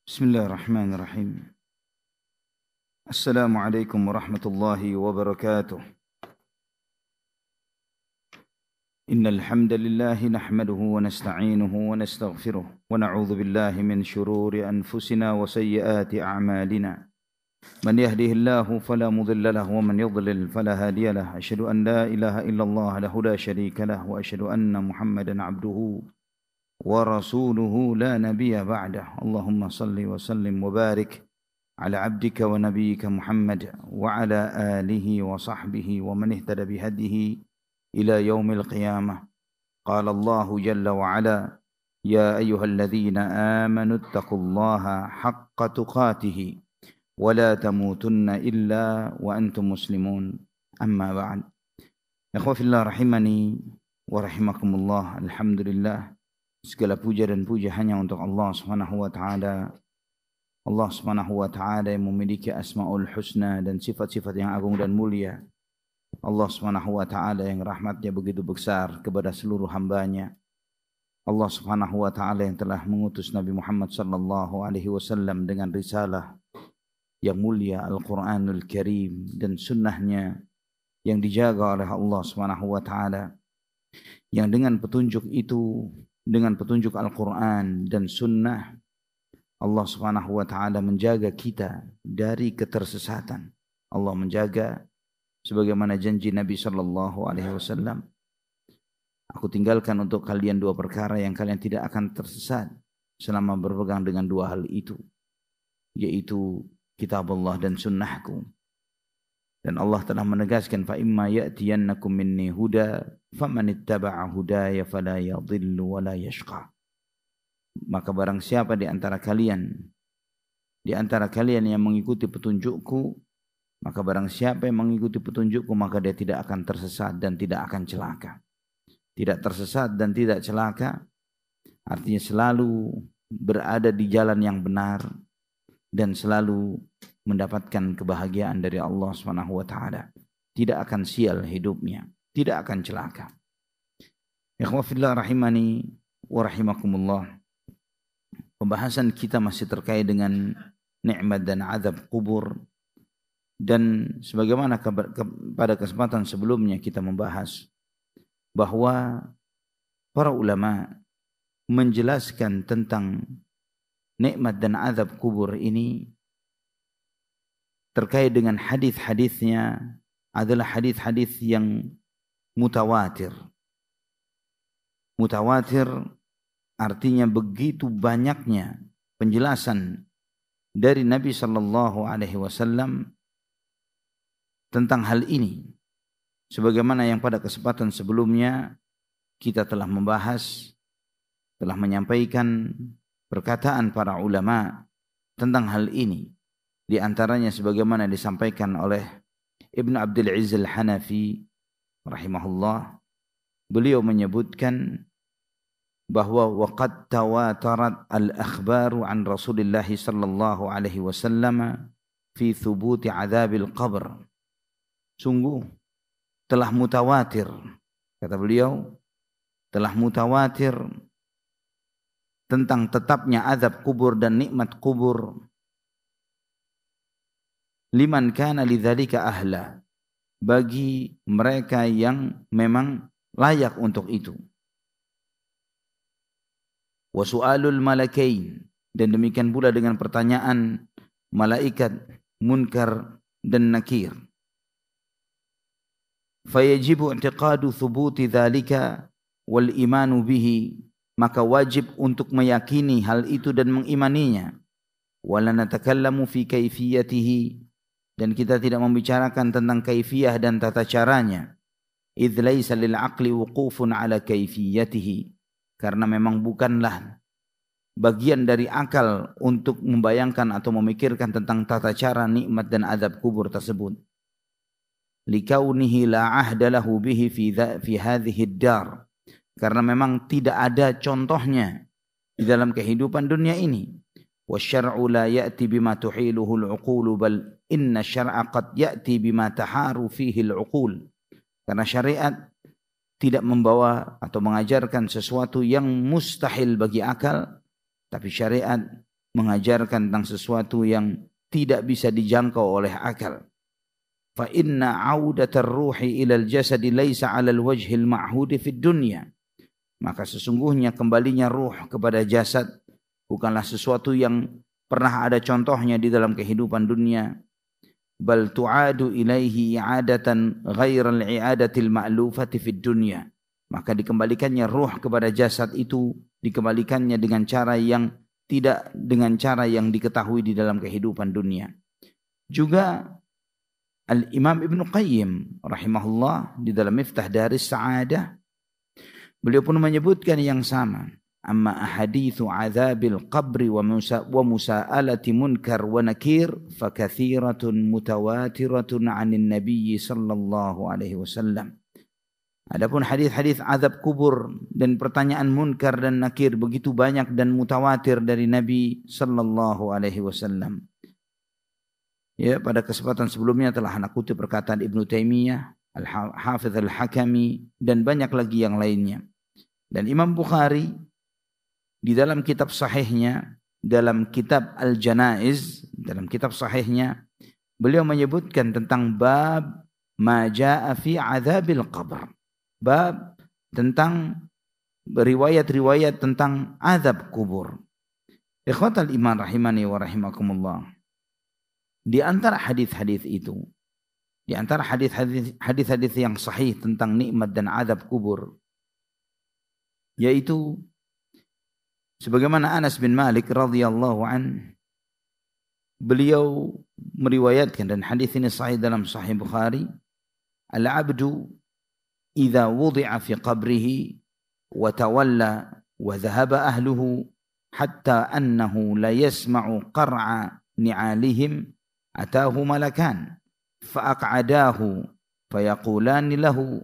بسم الله الرحمن الرحيم. السلام عليكم ورحمة الله وبركاته. إن الحمد لله نحمده ونستعينه ونستغفره ونعوذ بالله من شرور أنفسنا وسيئات أعمالنا. من يهده الله فلا مضل له ومن يضلل فلا هادي له. أشهد أن لا إله إلا الله له لا شريك له وأشهد أن محمدا عبده ورسوله لا نبي بعده. اللهم صل وسلم وبارك على عبدك ونبيك محمد وعلى آله وصحبه ومن اهتدى بهديه إلى يوم القيامة. قال الله جل وعلا: يا أيها الذين آمنوا اتقوا الله حق تقاته ولا تموتن إلا وأنتم مسلمون. أما بعد. Ikhwah fillah rahimani wa rahimakumullah. Alhamdulillah, segala puja dan puja hanya untuk Allah Subhanahu wa taala. Allah Subhanahu wa taala yang memiliki asmaul husna dan sifat-sifat yang agung dan mulia. Allah Subhanahu wa taala yang rahmatnya begitu besar kepada seluruh hambanya. Allah Subhanahu wa taala yang telah mengutus Nabi Muhammad sallallahu alaihi wasallam dengan risalah yang mulia Al-Qur'anul Karim dan sunnahnya yang dijaga oleh Allah Subhanahu wa taala, yang dengan petunjuk itu, dengan petunjuk Al-Quran dan Sunnah, Allah Subhanahu wa ta'ala menjaga kita dari ketersesatan. Allah menjaga sebagaimana janji Nabi sallallahu alaihi wasallam, aku tinggalkan untuk kalian dua perkara yang kalian tidak akan tersesat selama berpegang dengan dua hal itu, yaitu kitab Allah dan sunnahku. Dan Allah telah menegaskan, fa imma ya'tiyannakum minni huda faman ittaba'a hudaya fala yadhillu wa la yashqa. Maka barang siapa di antara kalian yang mengikuti petunjukku, maka barang siapa yang mengikuti petunjukku, maka dia tidak akan tersesat dan tidak akan celaka. Tidak tersesat dan tidak celaka artinya selalu berada di jalan yang benar dan selalu mendapatkan kebahagiaan dari Allah Subhanahu wa taala. Tidak akan sial hidupnya, tidak akan celaka. Ikhwah fillah rahimani wa rahimakumullah. Pembahasan kita masih terkait dengan nikmat dan azab kubur, dan sebagaimana pada kesempatan sebelumnya kita membahas bahwa para ulama menjelaskan tentang nikmat dan azab kubur ini terkait dengan hadis-hadisnya adalah hadis-hadis yang mutawatir. Mutawatir artinya begitu banyaknya penjelasan dari Nabi sallallahu alaihi wasallam tentang hal ini. Sebagaimana yang pada kesempatan sebelumnya kita telah membahas, telah menyampaikan perkataan para ulama tentang hal ini. Di antaranya sebagaimana disampaikan oleh Ibn Abdul Aziz Al-Hanafi rahimahullah, beliau menyebutkan bahwa waqad tawatarat al-akhbaru an Rasulillah sallallahu alaihi wasallam fi thubuti adzabil qabr. Sungguh telah mutawatir, kata beliau, telah mutawatir tentang tetapnya azab kubur dan nikmat kubur, liman kana lidzalika ahla, bagi mereka yang memang layak untuk itu. Wa su'alul malakain, dan demikian pula dengan pertanyaan malaikat Munkar dan Nakir. Fayajibu i'tiqadu thubuti dzalika wal imanu bihi, maka wajib untuk meyakini hal itu dan mengimaninya. Wala natakallamu fi kaifiyatihi, dan kita tidak membicarakan tentang kaifiyah dan tata caranya. Idz laisa lil aqli wuqufun ala kaifiyatihi, karena memang bukanlah bagian dari akal untuk membayangkan atau memikirkan tentang tata cara nikmat dan azab kubur tersebut. Likaunihi la ahda lahu bihi fi hadhihi ad-dar, karena memang tidak ada contohnya di dalam kehidupan dunia ini. Wasyar'u la ya'ti bima tuhiluhu al-uqulu bal inna syar'a qad ya'ti bima taharu fihi al-uqul. Karena syariat tidak membawa atau mengajarkan sesuatu yang mustahil bagi akal, tapi syariat mengajarkan tentang sesuatu yang tidak bisa dijangkau oleh akal. Fa inna 'audatar ruhi ilal jasadi laisa 'alal wajhil ma'hudi fid dunya. Maka sesungguhnya kembalinya ruh kepada jasad bukanlah sesuatu yang pernah ada contohnya di dalam kehidupan dunia. Bal tu'adu ilaihi i'adatan ghairal i'adatil ma'lufati fid dunya. Maka dikembalikannya ruh kepada jasad itu, dikembalikannya dengan cara yang tidak dengan cara yang diketahui di dalam kehidupan dunia. Juga Al-Imam Ibn Qayyim rahimahullah di dalam Miftah Daris Sa'adah, beliau pun menyebutkan yang sama. Amma ahadithu azabil qabri wa musa'alati munkar wa nakir fakathiratun mutawatiratun 'anil nabiy sallallahu alaihi wasallam. Adapun hadis-hadis azab kubur dan pertanyaan munkar dan nakir begitu banyak dan mutawatir dari Nabi sallallahu alaihi wasallam. Ya, pada kesempatan sebelumnya telah anak kutip perkataan Ibnu Taimiyah, Al-Hafidz Al-Hakami dan banyak lagi yang lainnya. Dan Imam Bukhari di dalam kitab sahihnya, dalam kitab Al-Janaiz, dalam kitab sahihnya, beliau menyebutkan tentang bab ma jaa fi adzabil qabr. Bab tentang riwayat-riwayat tentang azab kubur. Ikhwatal iman rahimani wa rahimakumullah. Di antara hadis-hadis itu, di antara hadis-hadis yang sahih tentang nikmat dan azab kubur, yaitu sebagaimana Anas bin Malik radhiyallahu an, beliau meriwayatkan, dan hadis ini sahih dalam Sahih Bukhari, al-'abdu idza wudi'a fi qabrihi wa tawalla wa dhahaba ahluhu hatta annahu la yasma'u qar'a ni'alihim ataahu malakan fa'aq'adahu fayaqulani lahu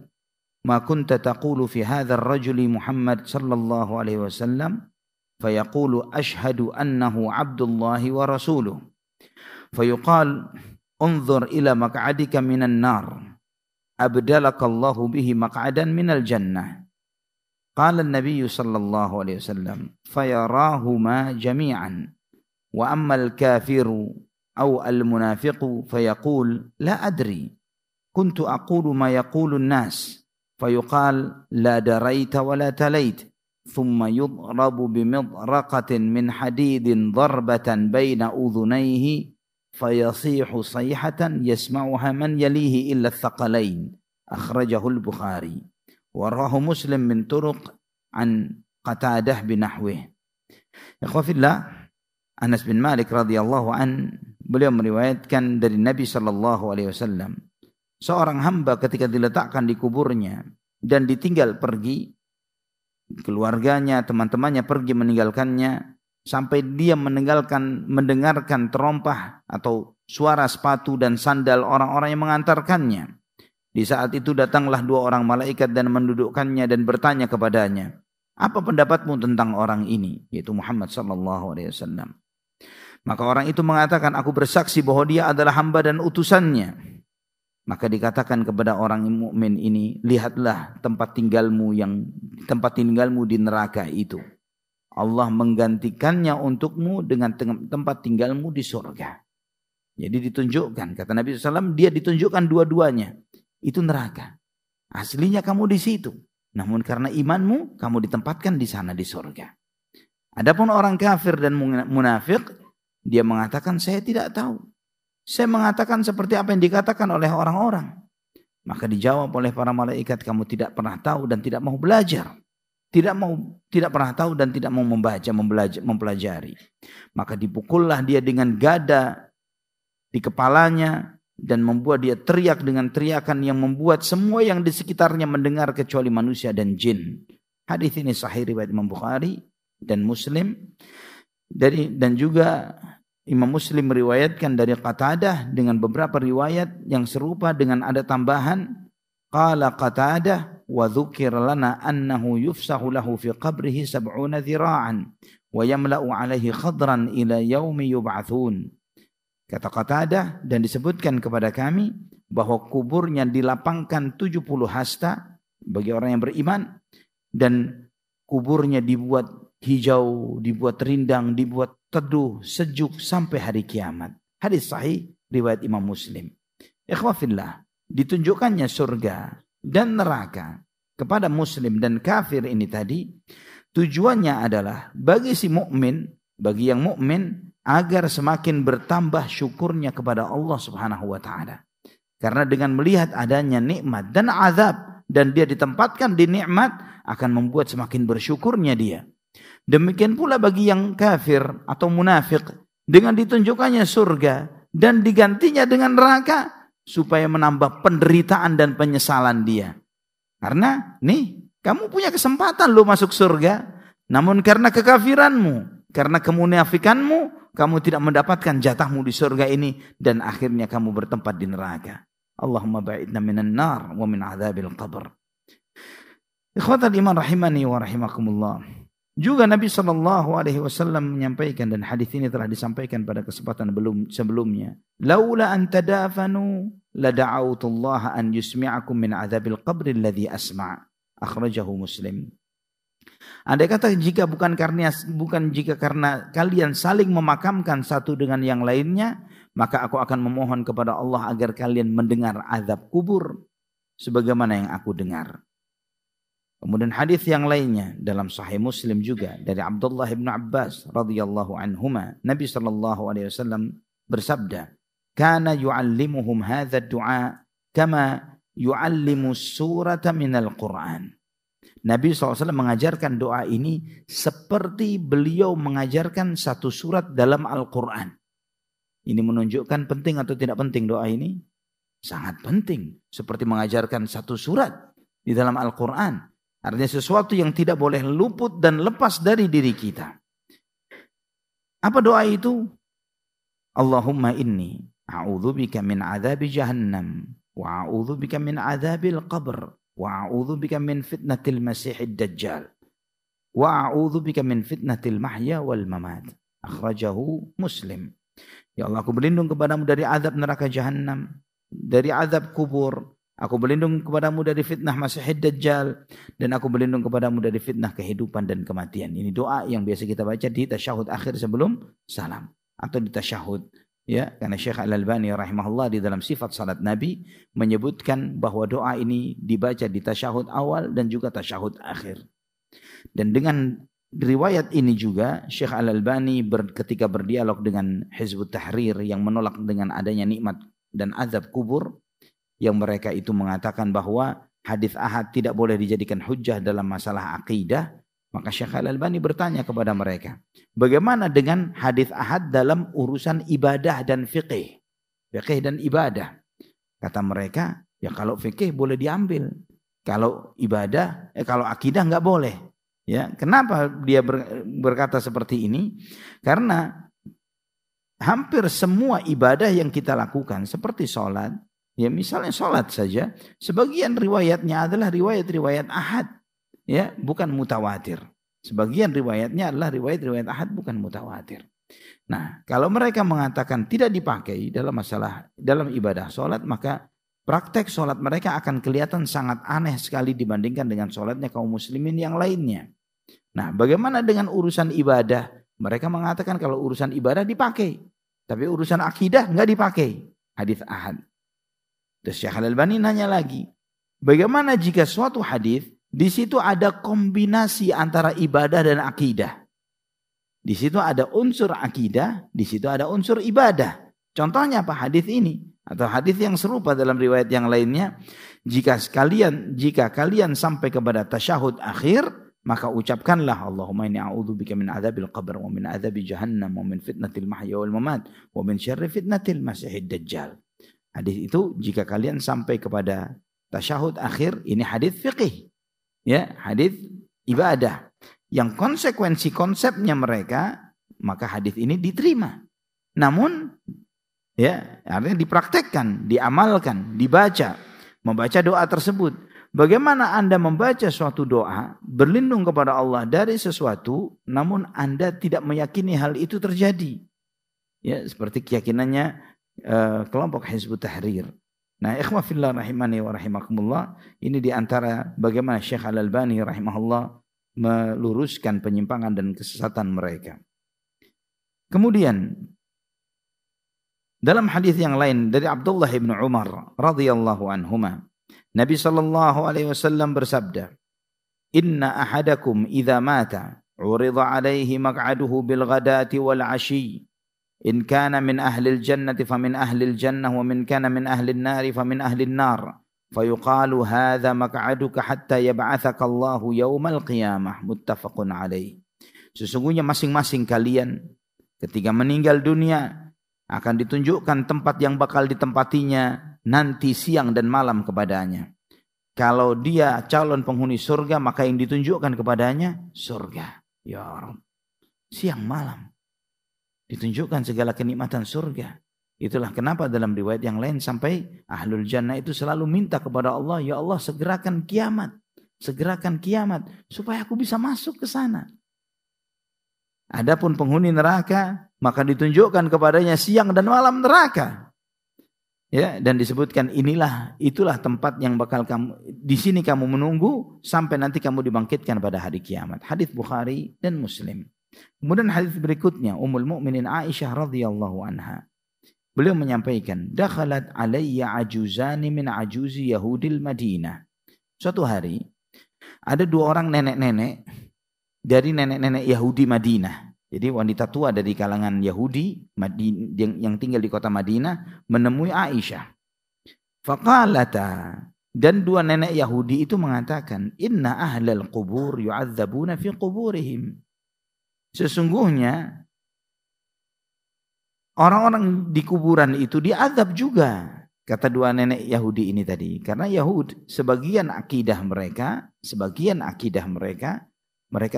ma kunta taqulu fi hadha ar-rajuli Muhammad sallallahu alaihi wasallam fayaqulu ashhadu annahu abdullahi wa rasuluh fayuqal unzur ila maq'adika minan nar abdalakallahu bihi maq'adan minal jannah. Qala an-nabiy sallallahu alaihi wasallam fayarahuma jami'an wa amma al-kafiru aw al-munafiqu fayaqul la adri kuntu aqulu ma yaqulu an-nas fayuqal la daraita wa la talayt thumma yudrabu bimidraqatin min hadidin darbatan baina udhunayhi fayasihu sayhatan yasma'uha man yalihi illa ath-thaqalain. Akhrajahu al-Bukhari wa rawahu Muslim min turuq an Qatadah bin nahwih. Ikhwafillah, Anas bin Malik radhiyallahu an, beliau meriwayatkan dari Nabi sallallahu alaihi wasallam, seorang hamba ketika diletakkan di kuburnya dan ditinggal pergi, keluarganya, teman-temannya pergi meninggalkannya, sampai dia mendengarkan terompah atau suara sepatu dan sandal orang-orang yang mengantarkannya. Di saat itu datanglah dua orang malaikat dan mendudukkannya dan bertanya kepadanya, apa pendapatmu tentang orang ini, yaitu Muhammad sallallahu alaihi wasallam? Maka orang itu mengatakan, aku bersaksi bahwa dia adalah hamba dan utusannya. Maka dikatakan kepada orang mukmin ini, lihatlah tempat tinggalmu di neraka itu. Allah menggantikannya untukmu dengan tempat tinggalmu di surga. Jadi ditunjukkan, kata Nabi SAW, dia ditunjukkan dua-duanya. Itu neraka. Aslinya kamu di situ. Namun karena imanmu, kamu ditempatkan di sana di surga. Adapun orang kafir dan munafik, dia mengatakan, saya tidak tahu. Saya mengatakan seperti apa yang dikatakan oleh orang-orang. Maka dijawab oleh para malaikat, kamu tidak pernah tahu dan tidak mau belajar. Tidak pernah tahu dan tidak mau mempelajari. Maka dipukullah dia dengan gada di kepalanya dan membuat dia teriak dengan teriakan yang membuat semua yang di sekitarnya mendengar kecuali manusia dan jin. Hadis ini sahih riwayat Imam Bukhari dan Muslim. Dan juga Imam Muslim meriwayatkan dari Qatadah dengan beberapa riwayat yang serupa dengan ada tambahan. Qala Qatadah wa dzukir lana annahu yufsahu lahu fi qabrihi 70 dhira'an wa yamla'u 'alaihi khadran ila yaumi yub'atsun. Kata Qatadah, dan disebutkan kepada kami bahwa kuburnya dilapangkan 70 hasta bagi orang yang beriman, dan kuburnya dibuat hijau, dibuat rindang, dibuat teduh, sejuk sampai hari kiamat. Hadis sahih riwayat Imam Muslim. Ikhwafillah, ditunjukkannya surga dan neraka kepada muslim dan kafir ini tadi tujuannya adalah bagi si mukmin, bagi yang mukmin agar semakin bertambah syukurnya kepada Allah Subhanahu wa taala. Karena dengan melihat adanya nikmat dan azab dan dia ditempatkan di nikmat akan membuat semakin bersyukurnya dia. Demikian pula bagi yang kafir atau munafik dengan ditunjukkannya surga dan digantinya dengan neraka supaya menambah penderitaan dan penyesalan dia. Karena nih kamu punya kesempatan lo masuk surga, namun karena kekafiranmu, karena kemunafikanmu, kamu tidak mendapatkan jatahmu di surga ini dan akhirnya kamu bertempat di neraka. Allahumma ba'idna minan nar wa min adzabil qabr. Ikhwatal iman rahimani wa rahimakumullah. Juga Nabi SAW menyampaikan, dan hadis ini telah disampaikan pada kesempatan sebelumnya. Laula an tadafanu la da'autullaha an yusmi'akum min adzabil qabri alladhi asma'. Akhrajahu Muslim. Andai kata bukan karena kalian saling memakamkan satu dengan yang lainnya, maka aku akan memohon kepada Allah agar kalian mendengar azab kubur sebagaimana yang aku dengar. Kemudian hadis yang lainnya dalam Sahih Muslim juga dari Abdullah bin Abbas radhiyallahu anhuma, Nabi sallallahu alaihi wasallam bersabda, "Kana yu'allimuhum hadha ad-du'a kama yu'allimu surata minal Qur'an." Nabi SAW mengajarkan doa ini seperti beliau mengajarkan satu surat dalam Al-Quran. Ini menunjukkan penting atau tidak penting doa ini? Sangat penting. Seperti mengajarkan satu surat di dalam Al-Quran. Artinya sesuatu yang tidak boleh luput dan lepas dari diri kita. Apa doa itu? Allahumma inni a'udzubika min adzabi jahannam wa a'udzubika min adzabil qabr wa a'udzubika min fitnatil masiihid dajjal wa a'udzubika min fitnatil mahya wal mamat. Akhrajahu Muslim. Ya Allah, aku berlindung kepadamu dari azab neraka jahannam, dari azab kubur. Aku berlindung kepadamu dari fitnah Masiihid Dajjal, dan aku berlindung kepadamu dari fitnah kehidupan dan kematian. Ini doa yang biasa kita baca di tasyahud akhir sebelum salam atau di tasyahud, ya, karena Syekh Al-Albani rahimahullah di dalam sifat salat Nabi menyebutkan bahwa doa ini dibaca di tasyahud awal dan juga tasyahud akhir. Dan dengan riwayat ini juga Syekh Al-Albani ketika berdialog dengan Hizbut Tahrir yang menolak dengan adanya nikmat dan azab kubur, yang mereka itu mengatakan bahwa hadis ahad tidak boleh dijadikan hujjah dalam masalah akidah, maka Syekh Al-Albani bertanya kepada mereka, bagaimana dengan hadis ahad dalam urusan ibadah dan fiqih dan ibadah? Kata mereka, ya kalau fiqih boleh diambil, kalau ibadah, kalau akidah nggak boleh. Ya, kenapa dia berkata seperti ini? Karena hampir semua ibadah yang kita lakukan seperti sholat, ya misalnya sholat saja, sebagian riwayatnya adalah riwayat-riwayat ahad, ya bukan mutawatir. Sebagian riwayatnya adalah riwayat-riwayat ahad, bukan mutawatir. Nah, kalau mereka mengatakan tidak dipakai dalam ibadah sholat, maka praktek sholat mereka akan kelihatan sangat aneh sekali dibandingkan dengan sholatnya kaum muslimin yang lainnya. Nah, bagaimana dengan urusan ibadah? Mereka mengatakan kalau urusan ibadah dipakai, tapi urusan akidah nggak dipakai. Hadis ahad. Terus Syekh Al-Albani nanya lagi, bagaimana jika suatu hadis di situ ada kombinasi antara ibadah dan akidah? Di situ ada unsur akidah, di situ ada unsur ibadah. Contohnya apa? Hadis ini atau hadis yang serupa dalam riwayat yang lainnya, jika kalian sampai kepada tasyahud akhir, maka ucapkanlah Allahumma inni a'udzubika min adzabil qabr wa min adzabi jahannam wa min fitnatil mahya wal mamat wa min syarri fitnatil masiihid dajjal. Hadis itu jika kalian sampai kepada tasyahud akhir, ini hadis fiqih, ya, hadis ibadah yang konsekuensi konsepnya mereka, maka hadis ini diterima. Namun, ya, artinya dipraktekkan, diamalkan, membaca doa tersebut. Bagaimana Anda membaca suatu doa berlindung kepada Allah dari sesuatu, namun Anda tidak meyakini hal itu terjadi? Ya, seperti keyakinannya kelompok Hizbut Tahrir. Nah, ikhwah fillah rahimani wa rahimakumullah, ini diantara bagaimana Syekh Al-Albani rahimahullah meluruskan penyimpangan dan kesesatan mereka. Kemudian dalam hadis yang lain dari Abdullah bin Umar radhiyallahu anhuma, Nabi sallallahu alaihi wasallam bersabda, "Inna ahadakum idza mata, 'urida 'alaihi maq'aduhu bil ghadati wal 'ashi. In kana min ahli al-jannati famin ahli al-jannah wa min kana min ahli an-nari famin ahli an-nar." Fayuqalu hadza maq'aduka hatta yab'atsaka Allahu yaumal qiyamah. Muttafaqun alaih. Sesungguhnya masing-masing kalian ketika meninggal dunia akan ditunjukkan tempat yang bakal ditempatinya nanti siang dan malam kepadanya. Kalau dia calon penghuni surga, maka yang ditunjukkan kepadanya surga. Ya Rabb, siang malam ditunjukkan segala kenikmatan surga. Itulah kenapa dalam riwayat yang lain sampai ahlul jannah itu selalu minta kepada Allah, ya Allah segerakan kiamat supaya aku bisa masuk ke sana. Adapun penghuni neraka maka ditunjukkan kepadanya siang dan malam neraka. Ya, dan disebutkan itulah tempat yang bakal kamu di sini kamu menunggu sampai nanti kamu dibangkitkan pada hari kiamat. Hadis Bukhari dan Muslim. Kemudian hadis berikutnya Ummul Mukminin Aisyah radhiyallahu anha. Beliau menyampaikan, dakhalat alayya ajuzani min ajuzi Yahudil Madinah. Suatu hari ada dua orang nenek-nenek dari nenek-nenek Yahudi Madinah. Jadi wanita tua dari kalangan Yahudi yang tinggal di kota Madinah menemui Aisyah. Faqalata, dan dua nenek Yahudi itu mengatakan, inna ahlal qubur yu'adzabuna fi quburihim. Sesungguhnya orang-orang di kuburan itu diazab juga, kata dua nenek Yahudi ini tadi. Karena Yahud sebagian akidah mereka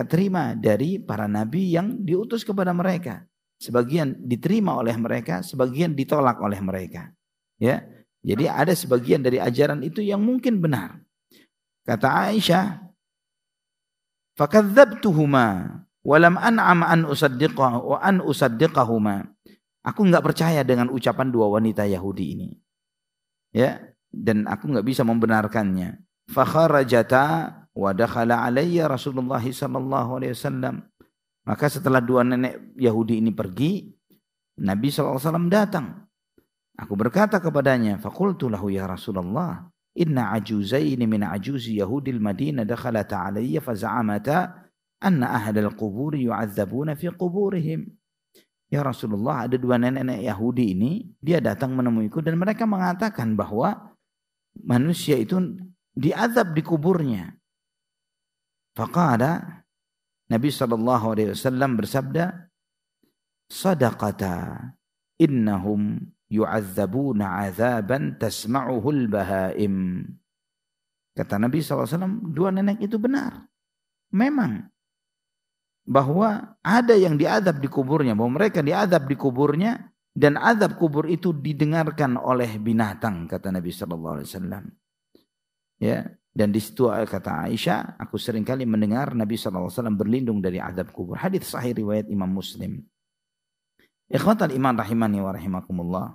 terima dari para nabi yang diutus kepada mereka. Sebagian diterima oleh mereka, sebagian ditolak oleh mereka. Ya, jadi ada sebagian dari ajaran itu yang mungkin benar. Kata Aisyah, fakadzabtuhuma walam an'am an usaddiqahuma. Aku enggak percaya dengan ucapan dua wanita Yahudi ini. Ya, dan aku enggak bisa membenarkannya. Fa kharajata wa dakhala alayya Rasulullah sallallahu alaihi wasallam. Maka setelah dua nenek Yahudi ini pergi, Nabi sallallahu alaihi wasallam datang. Aku berkata kepadanya, faqultu lahu ya Rasulullah, inna ajuzaini min ajuzi Yahudil Madinah dakhalata alayya fa za'amata anna ahlal quburi yu'adzabuna fi quburihim. Ya Rasulullah, ada dua nenek Yahudi ini, dia datang menemuiku dan mereka mengatakan bahwa manusia itu diazab di kuburnya. Faqala, Nabi SAW bersabda, sadaqata innahum yu'adzabuna azaban tasma'uhul bahaim. Kata Nabi SAW, dua nenek itu benar. Memang bahwa ada yang diazab di kuburnya, bahwa mereka diazab di kuburnya dan azab kubur itu didengarkan oleh binatang, kata Nabi SAW. Ya, dan di situ kata Aisyah, aku seringkali mendengar Nabi SAW berlindung dari azab kubur. Hadis sahih riwayat Imam Muslim. Ikhwatal iman rahimani wa rahimakumullah.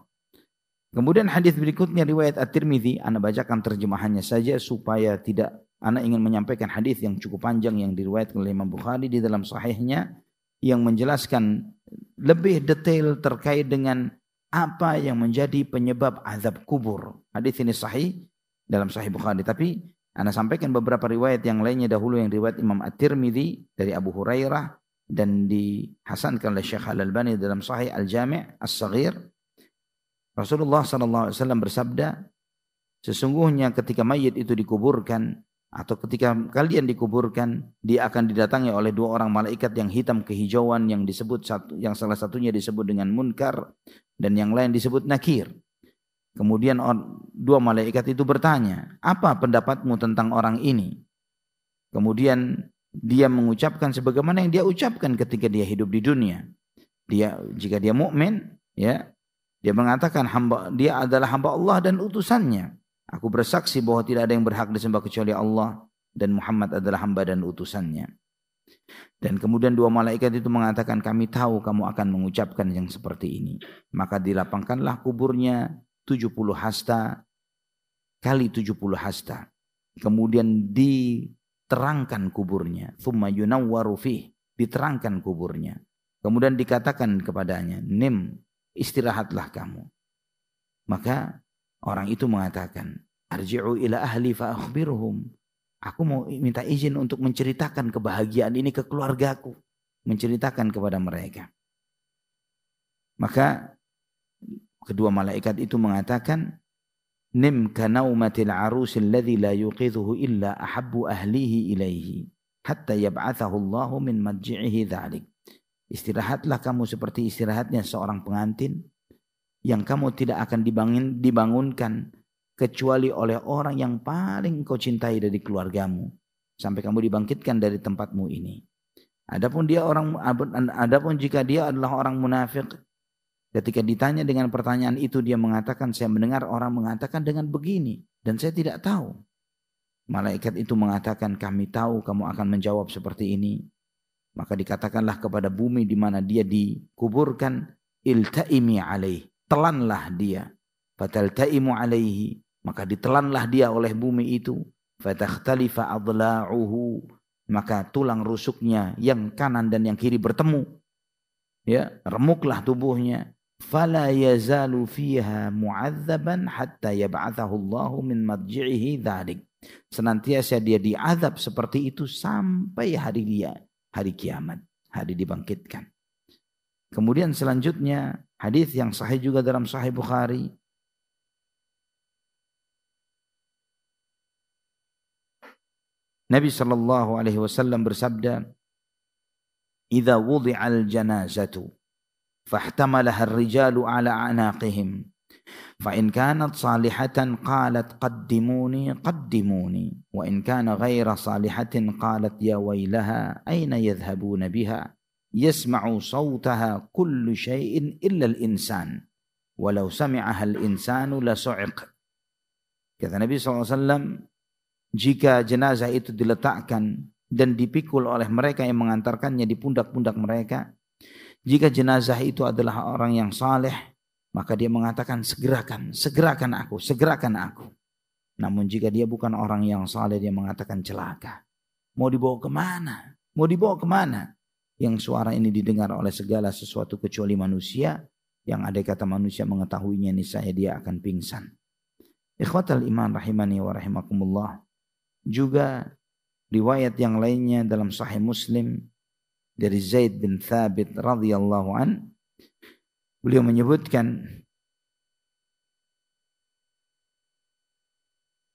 Kemudian hadis berikutnya riwayat At-Tirmidzi, ana bacakan terjemahannya saja supaya tidak ana ingin menyampaikan hadis yang cukup panjang yang diriwayatkan oleh Imam Bukhari di dalam sahihnya yang menjelaskan lebih detail terkait dengan apa yang menjadi penyebab azab kubur. Hadis ini sahih dalam Sahih Bukhari, tapi ana sampaikan beberapa riwayat yang lainnya dahulu yang riwayat Imam At-Tirmidzi dari Abu Hurairah dan dihasankan oleh Syekh Al-Albani dalam Sahih Al-Jami' As-Saghir. Rasulullah SAW bersabda, sesungguhnya ketika mayit itu dikuburkan atau ketika kalian dikuburkan, dia akan didatangi oleh dua orang malaikat yang hitam kehijauan yang salah satunya disebut dengan Munkar dan yang lain disebut Nakir. Kemudian dua malaikat itu bertanya, apa pendapatmu tentang orang ini? Kemudian dia mengucapkan sebagaimana yang dia ucapkan ketika dia hidup di dunia. Jika dia mukmin, ya, dia mengatakan dia adalah hamba Allah dan utusannya. Aku bersaksi bahwa tidak ada yang berhak disembah kecuali Allah dan Muhammad adalah hamba dan utusannya. Dan kemudian dua malaikat itu mengatakan, kami tahu kamu akan mengucapkan yang seperti ini. Maka dilapangkanlah kuburnya 70 hasta kali 70 hasta. Kemudian terangkan kuburnya. Thumma yunawwaru fih, diterangkan kuburnya. Kemudian dikatakan kepadanya, nim, istirahatlah kamu. Maka orang itu mengatakan, arji'u ila ahli fa akhbiruhum. Aku mau minta izin untuk menceritakan kebahagiaan ini ke keluargaku, menceritakan kepada mereka. Maka kedua malaikat itu mengatakan, nim kanaumatil arusil ladzi la yuqidhuhu illa ahabbu ahlihi ilaihi hatta yab'athahu Allahu min madji'ihi dzalik. Istirahatlah kamu seperti istirahatnya seorang pengantin yang kamu tidak akan dibangunkan kecuali oleh orang yang paling kau cintai dari keluargamu sampai kamu dibangkitkan dari tempatmu ini. Adapun jika dia adalah orang munafik, ketika ditanya dengan pertanyaan itu dia mengatakan, saya mendengar orang mengatakan dengan begini dan saya tidak tahu. Malaikat itu mengatakan, kami tahu kamu akan menjawab seperti ini. Maka dikatakanlah kepada bumi di mana dia dikuburkan, iltaimi alaih, telanlah dia. Fataltaimu alaihi, maka ditelanlah dia oleh bumi itu. Fatakhtalifa adla'uhu, maka tulang rusuknya yang kanan dan yang kiri bertemu. Ya, remuklah tubuhnya. Fala yazalu fiha mu'adzaban hatta yab'athahu Allahu min madji'ihi dzalik. Senantiasa dia diazab seperti itu sampai hari kiamat, hari dibangkitkan. Kemudian selanjutnya hadis yang sahih juga dalam Sahih Bukhari. Nabi sallallahu alaihi wasallam bersabda, "Idza wudi'al janazatu fahtamalaha ar-rijalu 'ala a'naqihim fa in kanat salihatan qalat qaddimuni qaddimuni wa in kana ghaira salihatin qalat ya wailaha aina yadhhabuna biha yasma'u sawtaha kullu shay'in illa al-insan walau sami'aha al-insanu la su'iq." Kata Nabi SAW, jika jenazah itu diletakkan dan dipikul oleh mereka yang mengantarkannya di pundak-pundak mereka, jika jenazah itu adalah orang yang saleh, maka dia mengatakan, segerakan aku. Namun jika dia bukan orang yang saleh, dia mengatakan celaka. Mau dibawa kemana? Yang suara ini didengar oleh segala sesuatu kecuali manusia, yang ada kata manusia mengetahuinya, niscaya dia akan pingsan. Ikhwatal iman rahimani wa rahimakumullah. Juga riwayat yang lainnya dalam Sahih Muslim dari Zaid bin Thabit radhiyallahu an, beliau menyebutkan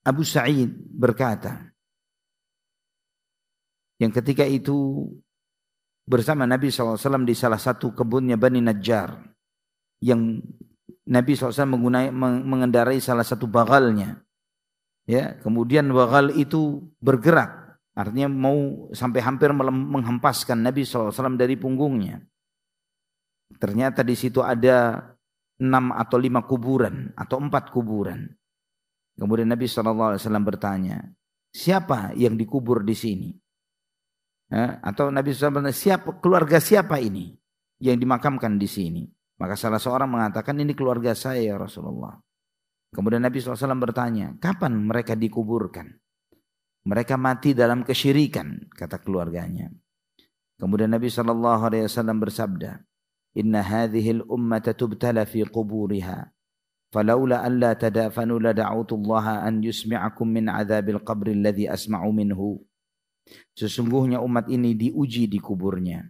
Abu Sa'id berkata yang ketika itu bersama Nabi SAW di salah satu kebunnya Bani Najjar, yang Nabi SAW mengendarai salah satu bagalnya. Ya, kemudian bagal itu bergerak, artinya mau sampai hampir menghempaskan Nabi SAW dari punggungnya. Ternyata di situ ada 6 atau 5 kuburan atau 4 kuburan. Kemudian Nabi SAW bertanya, siapa yang dikubur di sini? Atau Nabi SAW bertanya, keluarga siapa ini yang dimakamkan di sini? Maka salah seorang mengatakan, ini keluarga saya ya Rasulullah. Kemudian Nabi SAW bertanya, kapan mereka dikuburkan? Mereka mati dalam kesyirikan, kata keluarganya. Kemudian Nabi SAW bersabda, inna hadhil ummata tubtala fi quburiha falaula an la tadafanu la da'utullaha an yusmi'akum min adzabil qabri alladhi asma'u minhu. Sesungguhnya umat ini diuji di kuburnya.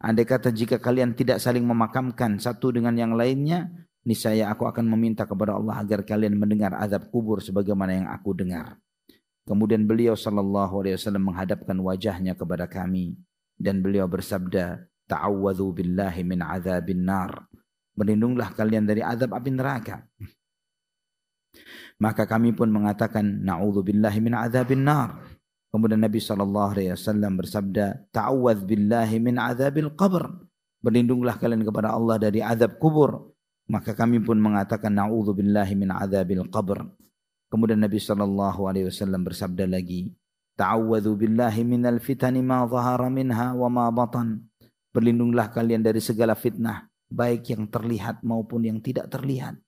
Andai kata jika kalian tidak saling memakamkan satu dengan yang lainnya, niscaya aku akan meminta kepada Allah agar kalian mendengar azab kubur sebagaimana yang aku dengar. Kemudian beliau sallallahu alaihi wasallam menghadapkan wajahnya kepada kami dan beliau bersabda, ta'awwadhu billahi min azabin nar. Berlindunglah kalian dari azab api neraka. Maka kami pun mengatakan, na'udzu billahi min azabin nar. Kemudian Nabi SAW bersabda, ta'awwadz billahi min azabil qabr. Berlindunglah kalian kepada Allah dari azab kubur. Maka kami pun mengatakan, na'udzu billahi min azabil qabr. Kemudian Nabi SAW bersabda lagi, ta'awwadzu billahi minal fitani ma zahara minha wa ma batan. Berlindunglah kalian dari segala fitnah, baik yang terlihat maupun yang tidak terlihat.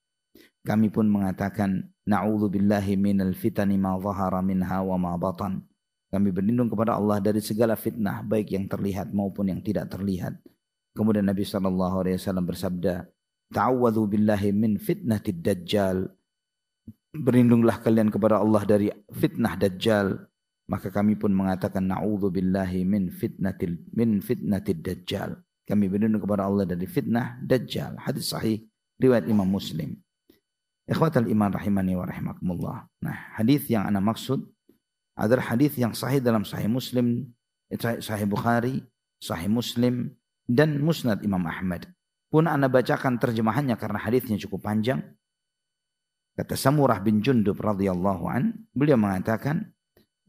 Kami pun mengatakan, na'udzu billahi minal fitani ma zahara minha wa ma batan. Kami berlindung kepada Allah dari segala fitnah, baik yang terlihat maupun yang tidak terlihat. Kemudian Nabi SAW bersabda, ta'awwadhu billahi min fitnatid dajjal. Berlindunglah kalian kepada Allah dari fitnah dajjal. Maka kami pun mengatakan, na'udhu billahi min fitnatid dajjal. Kami berlindung kepada Allah dari fitnah dajjal. Hadis sahih riwayat Imam Muslim. Ikhwatal iman rahimani wa rahimakumullah. Nah, hadis yang ana maksud adalah hadis yang sahih dalam Sahih Muslim, Sahih Bukhari, Sahih Muslim, dan Musnad Imam Ahmad. Pun ana bacakan terjemahannya karena hadisnya cukup panjang. Kata Samurah bin Jundub radhiyallahu an, beliau mengatakan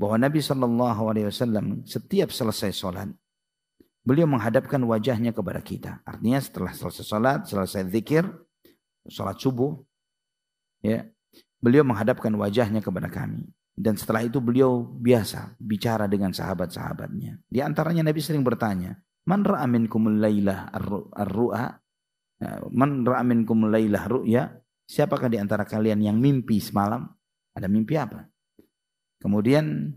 bahwa Nabi SAW setiap selesai sholat, beliau menghadapkan wajahnya kepada kita. Artinya setelah selesai sholat, selesai zikir, sholat subuh, ya, beliau menghadapkan wajahnya kepada kami. Dan setelah itu beliau biasa bicara dengan sahabat-sahabatnya. Di antaranya Nabi sering bertanya, Man ra'a minkumul lailah ar-ru'a? Man ra'a minkumul lailah ru'ya? Siapakah di antara kalian yang mimpi semalam? Ada mimpi apa? Kemudian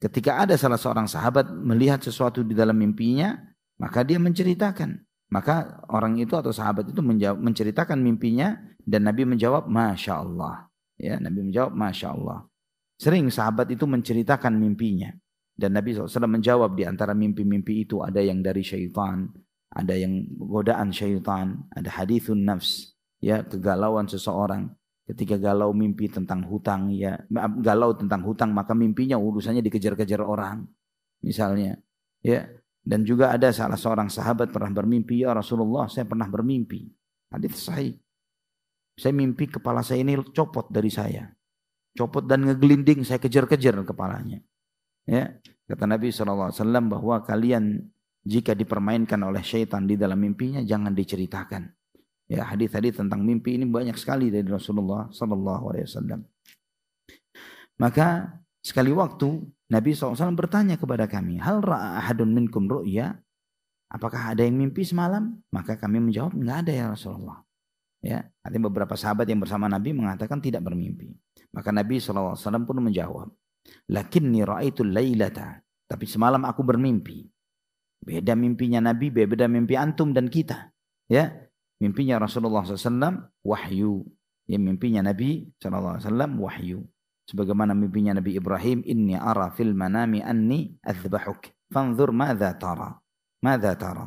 ketika ada salah seorang sahabat melihat sesuatu di dalam mimpinya, maka dia menceritakan. Maka orang itu atau sahabat itu menceritakan mimpinya, dan Nabi menjawab, Masya Allah. Ya, Nabi menjawab, Masya Allah. Sering sahabat itu menceritakan mimpinya. Dan Nabi SAW menjawab, di antara mimpi-mimpi itu ada yang dari syaitan, ada yang godaan syaitan, ada hadithun nafs, ya, kegalauan seseorang. Ketika galau mimpi tentang hutang, ya, galau tentang hutang, maka mimpinya urusannya dikejar-kejar orang. Misalnya, ya. Dan juga ada salah seorang sahabat pernah bermimpi, ya Rasulullah, saya pernah bermimpi. Hadits sahih. Saya mimpi kepala saya ini copot dari saya. Copot dan ngegelinding, saya kejar-kejar kepalanya. Ya, kata Nabi SAW bahwa kalian jika dipermainkan oleh syaitan di dalam mimpinya, jangan diceritakan. Ya, hadis-hadis tentang mimpi ini banyak sekali dari Rasulullah SAW. Maka sekali waktu Nabi SAW bertanya kepada kami, hal ra'a ahadun minkum ru'ya? Apakah ada yang mimpi semalam? Maka kami menjawab, enggak ada ya Rasulullah. Ya, artinya beberapa sahabat yang bersama Nabi mengatakan tidak bermimpi. Maka Nabi SAW pun menjawab, lakinni ra'aitul lailata, tapi semalam aku bermimpi. Beda mimpinya Nabi, beda mimpi antum dan kita. Ya, mimpinya Rasulullah SAW wahyu. Ya, mimpinya Nabi SAW wahyu. Sebagaimana mimpinya Nabi Ibrahim, inni ara fil manami anni azbahuk, fanzur madza tara. Madza tara.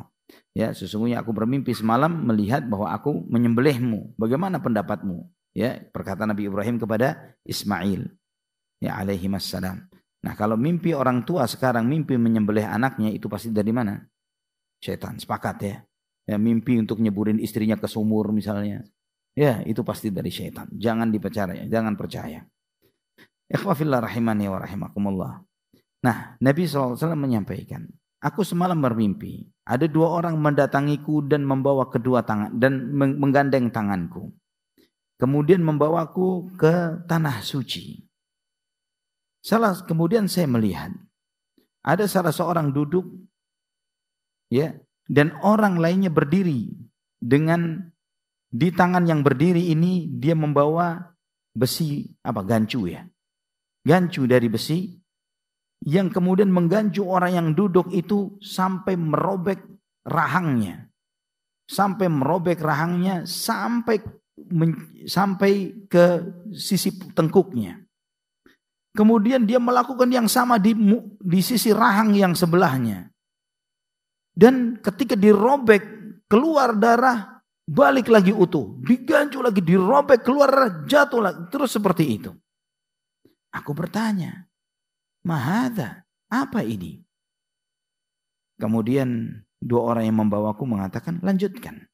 Ya, sesungguhnya aku bermimpi semalam melihat bahwa aku menyembelihmu. Bagaimana pendapatmu? Ya, perkataan Nabi Ibrahim kepada Ismail, ya, alaihi wassalam. Nah, kalau mimpi orang tua sekarang mimpi menyembelih anaknya, itu pasti dari mana? Syaitan. Sepakat ya. Ya, mimpi untuk nyeburin istrinya ke sumur misalnya. Ya, itu pasti dari syaitan. Jangan dipercaya, jangan percaya. Ikhwafillah rahimani wa rahimakumullah. Nah, Nabi SAW menyampaikan, aku semalam bermimpi, ada dua orang mendatangiku dan membawa kedua tangan dan menggandeng tanganku. Kemudian membawaku ke tanah suci. Kemudian saya melihat ada salah seorang duduk, ya, dan orang lainnya berdiri dengan di tangan yang berdiri ini dia membawa besi gancu ya. Gancu dari besi yang kemudian menggancu orang yang duduk itu sampai merobek rahangnya. Sampai merobek rahangnya sampai ke sisi tengkuknya. Kemudian dia melakukan yang sama di sisi rahang yang sebelahnya. Dan ketika dirobek keluar darah, balik lagi utuh, digancu lagi, dirobek keluar darah, jatuh lagi, terus seperti itu. Aku bertanya, mahadha, apa ini? Kemudian dua orang yang membawaku mengatakan, lanjutkan.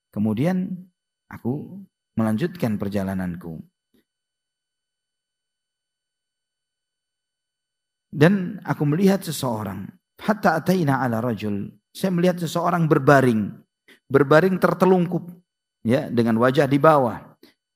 Kemudian aku melanjutkan perjalananku. Dan aku melihat seseorang, hatta ataina ala rajul. Saya melihat seseorang berbaring tertelungkup, ya, dengan wajah di bawah.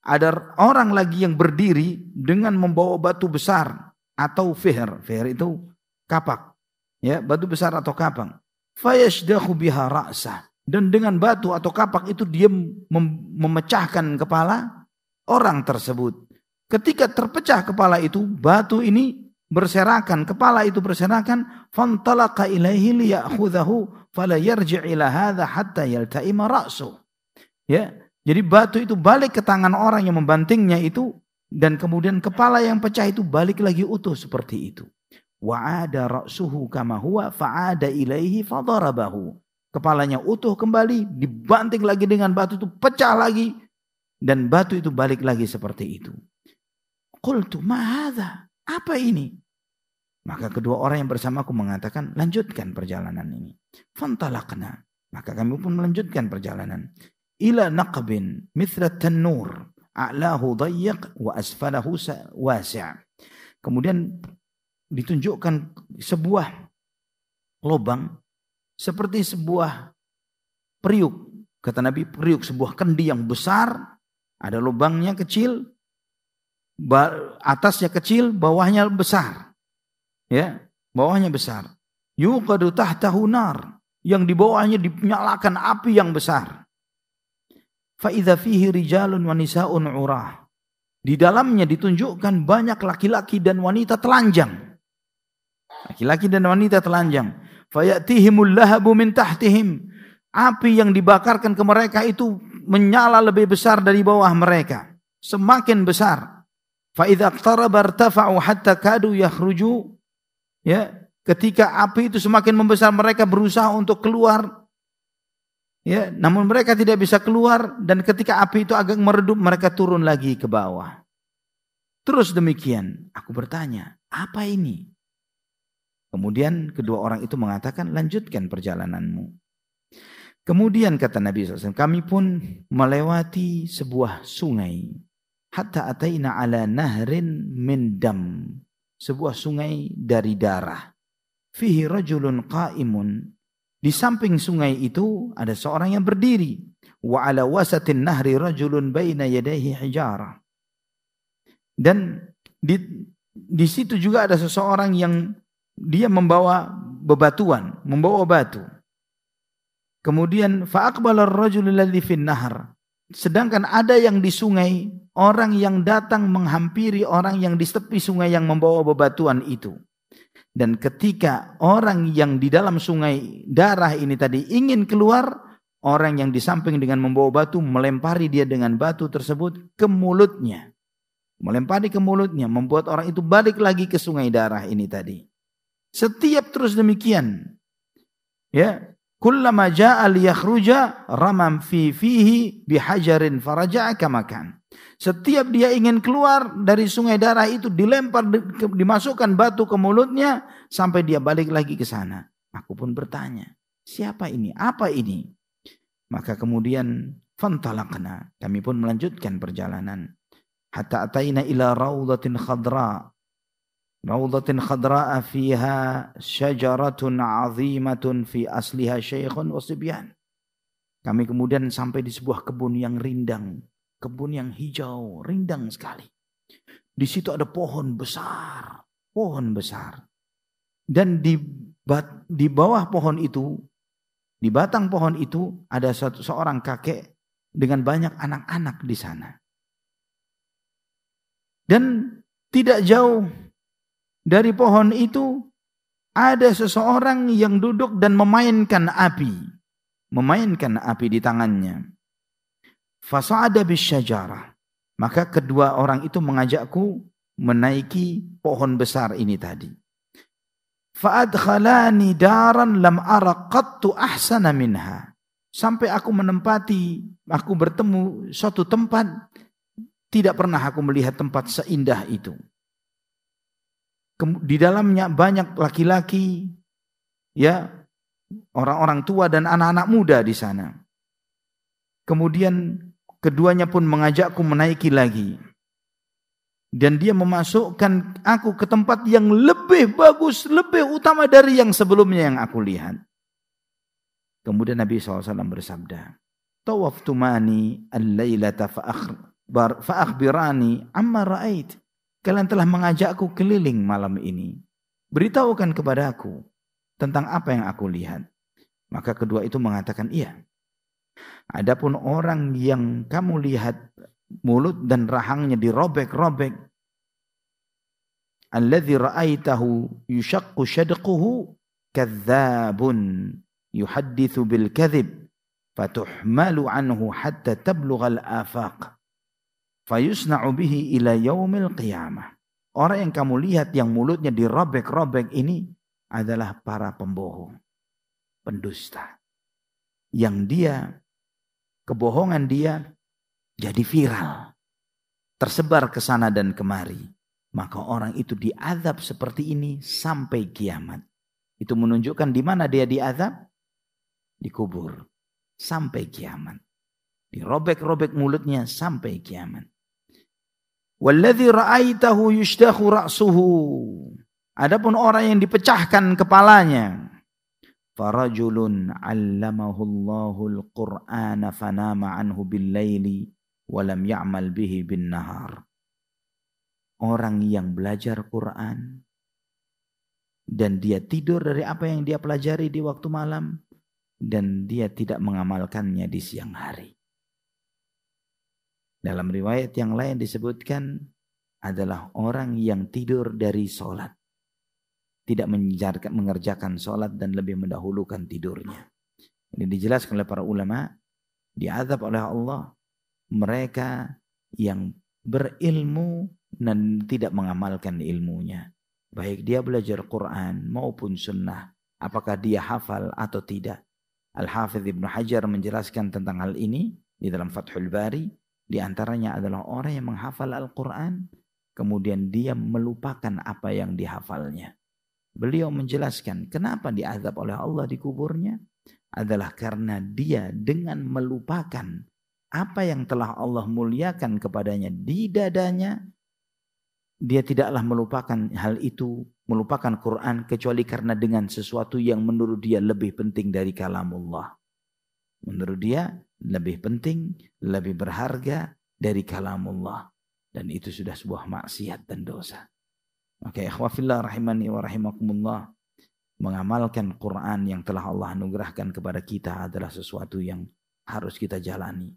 Ada orang lagi yang berdiri dengan membawa batu besar atau fihr. Fihr itu kapak, ya, batu besar atau kapang. Fayashdahu biha ra'sah. Dan dengan batu atau kapak itu dia memecahkan kepala orang tersebut. Ketika terpecah kepala itu, batu ini berserakan, kepala itu berserakan, fantalaqa ilaihi liya'khudhahu fala yarji' ila hadha hatta yalta'ima ra'su. Ya, jadi batu itu balik ke tangan orang yang membantingnya itu, dan kemudian kepala yang pecah itu balik lagi utuh seperti itu. Wa'ada ra'suhu kama huwa fa'ada ilaihi fadarabahu. Kepalanya utuh kembali, dibanting lagi dengan batu itu, pecah lagi, dan batu itu balik lagi seperti itu. Qultu ma hadha? Apa ini? Maka kedua orang yang bersamaku mengatakan, lanjutkan perjalanan ini. Fantalaqna. Maka kami pun melanjutkan perjalanan. Ila naqbin mithla tannur. A'lahu dayyiq wa asfalahu wasi'. Kemudian ditunjukkan sebuah lubang seperti sebuah periuk. Kata Nabi, periuk, sebuah kendi yang besar. Ada lubangnya kecil. Atasnya kecil, bawahnya besar. Ya, bawahnya besar. Yuqadu tahtahu nar, yang di bawahnya dinyalakan api yang besar. Fa idza fihi rijalun wa nisaa'un urah. Di dalamnya ditunjukkan banyak laki-laki dan wanita telanjang. Laki-laki dan wanita telanjang. Fa ya'tihimul lahabu min tahtihim. Api yang dibakarkan ke mereka itu menyala lebih besar dari bawah mereka. Semakin besar. Fa idza iqtaraba irtafa'u hatta kadu yakhruju. Ya, ketika api itu semakin membesar, mereka berusaha untuk keluar. Ya, namun mereka tidak bisa keluar, dan ketika api itu agak meredup, mereka turun lagi ke bawah. Terus demikian, aku bertanya, apa ini? Kemudian kedua orang itu mengatakan, lanjutkan perjalananmu. Kemudian kata Nabi SAW, kami pun melewati sebuah sungai. Hatta ataina ala nahrin min dam. Sebuah sungai dari darah. Fihi rajulun qa'imun. Di samping sungai itu ada seorang yang berdiri. Wa ala wasatin nahri rajulun baina yadayhi hijarah. Dan di situ juga ada seseorang yang dia membawa bebatuan, membawa batu. Kemudian fa'aqbala ar-rajulu alladhi fin nahr. Sedangkan ada yang di sungai, orang yang datang menghampiri orang yang di tepi sungai yang membawa bebatuan itu. Dan ketika orang yang di dalam sungai darah ini tadi ingin keluar, orang yang di samping dengan membawa batu melempari dia dengan batu tersebut ke mulutnya. Melempari ke mulutnya, membuat orang itu balik lagi ke sungai darah ini tadi. Setiap terus demikian. Ya. Kullama ja'a liyakhruja ramam fihi bihajarin faraja'a kama kan. Setiap dia ingin keluar dari sungai darah itu, dilempar, dimasukkan batu ke mulutnya sampai dia balik lagi ke sana. Aku pun bertanya, siapa ini? Apa ini? Maka kemudian fantalaqna, kami pun melanjutkan perjalanan. Hatta ataina ila raudhatin khadra. Raudhatin khadra'a fiha syajaratun 'azimatun fi asliha syekhun wa sibyan. Kami kemudian sampai di sebuah kebun yang rindang, kebun yang hijau, rindang sekali. Di situ ada pohon besar, pohon besar. Dan di bawah pohon itu, di batang pohon itu ada seorang kakek dengan banyak anak-anak di sana. Dan tidak jauh dari pohon itu ada seseorang yang duduk dan memainkan api. Memainkan api di tangannya. Fasa'ada bisyajarah. Maka kedua orang itu mengajakku menaiki pohon besar ini tadi. Fa'adkhalani daran lam ara qattu ahsana minha. Sampai aku bertemu suatu tempat, tidak pernah aku melihat tempat seindah itu. Di dalamnya banyak laki-laki, ya, orang-orang tua dan anak-anak muda di sana. Kemudian keduanya pun mengajakku menaiki lagi. Dan dia memasukkan aku ke tempat yang lebih bagus, lebih utama dari yang sebelumnya yang aku lihat. Kemudian Nabi SAW bersabda, Tawaftumani al-lailata fa'akhbirani amma ra'ait. Kalian telah mengajakku keliling malam ini. Beritahukan kepadaku tentang apa yang aku lihat. Maka kedua itu mengatakan, iya. Adapun orang yang kamu lihat mulut dan rahangnya dirobek-robek, alladzi ra'aitahu yushaqqu shadquhu kadzdzabun yuhadditsu bil kadzib fatuhmalu anhu hatta tablugha al afaq fayusna'u bihi ila yaumil qiyamah. Orang yang kamu lihat yang mulutnya dirobek-robek ini adalah para pembohong, pendusta. Yang dia, kebohongan dia jadi viral, tersebar ke sana dan kemari. Maka orang itu diazab seperti ini sampai kiamat. Itu menunjukkan di mana dia diazab? Di kubur. Sampai kiamat. Dirobek-robek mulutnya sampai kiamat. Walladzi ra'aitahu yushdakhu ra'suhu. Adapun orang yang dipecahkan kepalanya. Farajulun 'allamahullahu al-Qur'ana fanama anhu bil-laili wa lam ya'mal bihi bin-nahar. Orang yang belajar Quran dan dia tidur dari apa yang dia pelajari di waktu malam dan dia tidak mengamalkannya di siang hari. Dalam riwayat yang lain disebutkan adalah orang yang tidur dari sholat. Tidak mengerjakan sholat dan lebih mendahulukan tidurnya. Ini dijelaskan oleh para ulama. Diazab oleh Allah mereka yang berilmu dan tidak mengamalkan ilmunya. Baik dia belajar Quran maupun sunnah. Apakah dia hafal atau tidak. Al-Hafidh Ibnu Hajar menjelaskan tentang hal ini di dalam Fathul Bari. Di antaranya adalah orang yang menghafal Al-Quran, kemudian dia melupakan apa yang dihafalnya. Beliau menjelaskan kenapa diazab oleh Allah di kuburnya, adalah karena dia dengan melupakan apa yang telah Allah muliakan kepadanya di dadanya, dia tidaklah melupakan hal itu, melupakan Quran, kecuali karena dengan sesuatu yang menurut dia lebih penting dari kalamullah. Menurut dia lebih penting, lebih berharga dari kalamullah. Dan itu sudah sebuah maksiat dan dosa. Oke, ikhwafillah rahimani wa rahimakumullah. Mengamalkan Quran yang telah Allah anugerahkan kepada kita adalah sesuatu yang harus kita jalani.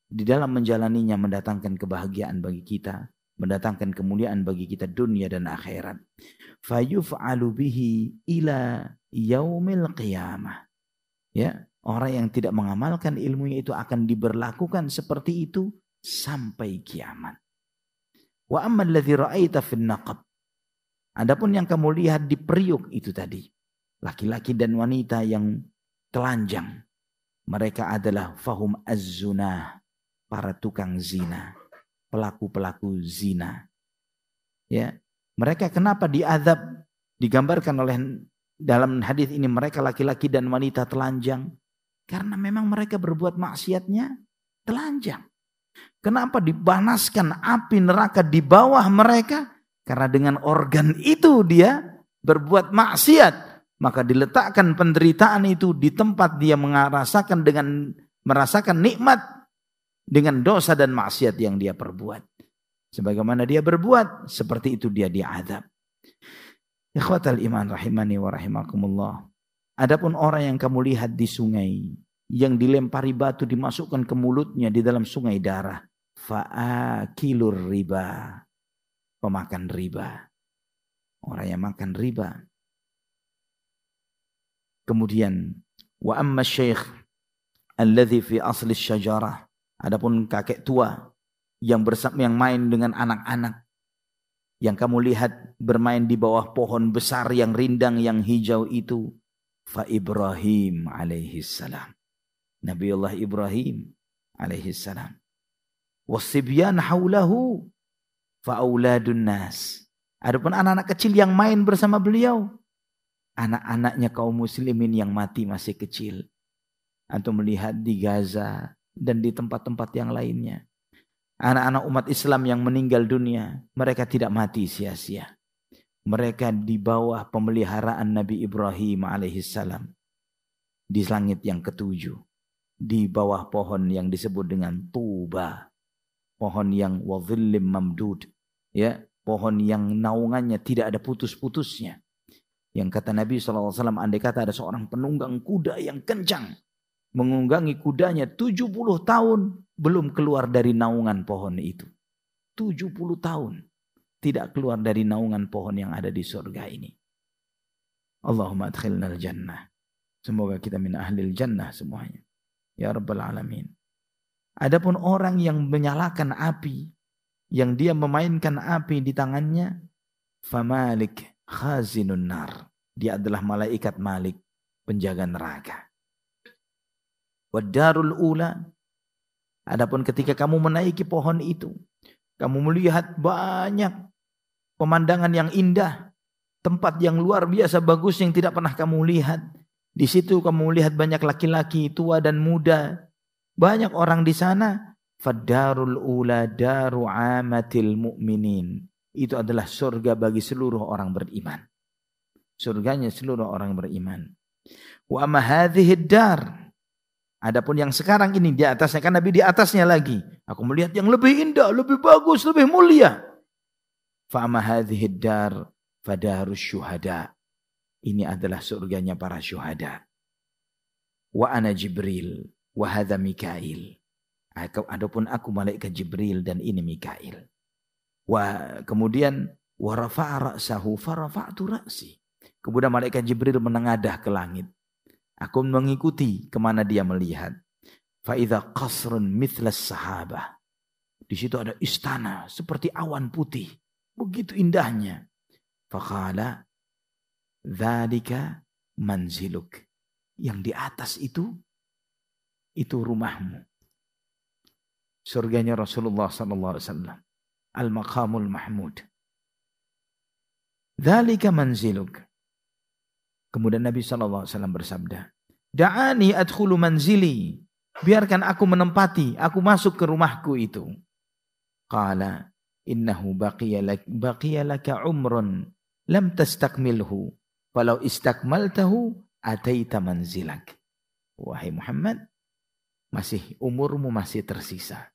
Di dalam menjalaninya mendatangkan kebahagiaan bagi kita, mendatangkan kemuliaan bagi kita dunia dan akhirat. Fayuf'alu bihi ila yaumil qiyamah. Ya, orang yang tidak mengamalkan ilmunya itu akan diberlakukan seperti itu sampai kiamat. Wa ammal ladzi ra'aita fin naqab. Adapun yang kamu lihat di periuk itu tadi, laki-laki dan wanita yang telanjang, mereka adalah fahum az-zunah, para tukang zina, pelaku-pelaku zina. Ya, mereka kenapa diazab? Digambarkan oleh dalam hadis ini mereka laki-laki dan wanita telanjang karena memang mereka berbuat maksiatnya telanjang. Kenapa dipanaskan api neraka di bawah mereka? Karena dengan organ itu dia berbuat maksiat, maka diletakkan penderitaan itu di tempat dia merasakan nikmat dengan dosa dan maksiat yang dia perbuat. Sebagaimana dia berbuat, seperti itu dia diazab. Ikhwatal iman rahimani wa rahimakumullah. Adapun orang yang kamu lihat di sungai, yang dilempari batu dimasukkan ke mulutnya di dalam sungai darah, fa'akilur riba, pemakan riba, orang yang makan riba. Kemudian wa amma syekh alladhi fi asli syajarah, adapun kakek tua yang main dengan anak-anak, yang kamu lihat bermain di bawah pohon besar yang rindang yang hijau itu, fa Ibrahim alaihi salam, Nabiullah Ibrahim alaihi salam, wasibyan haulahu fa auladun nas. Adapun anak-anak kecil yang main bersama beliau, anak-anaknya kaum muslimin yang mati masih kecil. Antum melihat di Gaza dan di tempat-tempat yang lainnya, anak-anak umat Islam yang meninggal dunia, mereka tidak mati sia-sia. Mereka di bawah pemeliharaan Nabi Ibrahim alaihissalam di langit yang ketujuh, di bawah pohon yang disebut dengan Tuba, pohon yang wadhillim mamdud, ya, pohon yang naungannya tidak ada putus-putusnya. Yang kata Nabi SAW, andai kata ada seorang penunggang kuda yang kencang, mengunggangi kudanya 70 tahun belum keluar dari naungan pohon itu. 70 tahun. tidak keluar dari naungan pohon yang ada di surga ini. Allahumma adkhilnal jannah. Semoga kita min ahlil jannah semuanya. Ya Rabbal Alamin. Adapun orang yang menyalakan api, yang dia memainkan api di tangannya, famalik khazinun nar. Dia adalah malaikat Malik, penjaga neraka. Wadarul ula. Adapun ketika kamu menaiki pohon itu, kamu melihat banyak pemandangan yang indah, tempat yang luar biasa bagus yang tidak pernah kamu lihat. Di situ kamu melihat banyak laki-laki tua dan muda, banyak orang di sana. Fadarul ula daru amatil mu'minin. Itu adalah surga bagi seluruh orang beriman. Surganya seluruh orang beriman. Wa amma hadhihi dar. Adapun yang sekarang ini di atasnya, kan Nabi di atasnya lagi. Aku melihat yang lebih indah, lebih bagus, lebih mulia. Fa amma hadhihi dar fadarus syuhada. Ini adalah surganya para syuhada. Wa ana Jibril wa hadha Mikail. Adapun aku malaikat Jibril dan ini Mikail. Kemudian wa rafa'a ra'sahu fa rafa'tu ra'si. Kemudian malaikat Jibril menengadah ke langit. Aku mengikuti kemana dia melihat. Fa idza qasrun mithlas sahabah. Di situ ada istana seperti awan putih, begitu indahnya. Faqala dzalika manziluk. Yang di atas itu rumahmu. Surganya Rasulullah sallallahu alaihi wasallam. Al-maqamul mahmud. Dzalika manziluk. Kemudian Nabi sallallahu alaihi wasallam bersabda, "Da'ani adkhulu manzili." Biarkan aku menempati, aku masuk ke rumahku itu. Qala, "Innahu baqiya laka umrun lam tastakmilhu. Falau istakmaltahu ataita manzilak." Wahai Muhammad, umurmu masih tersisa.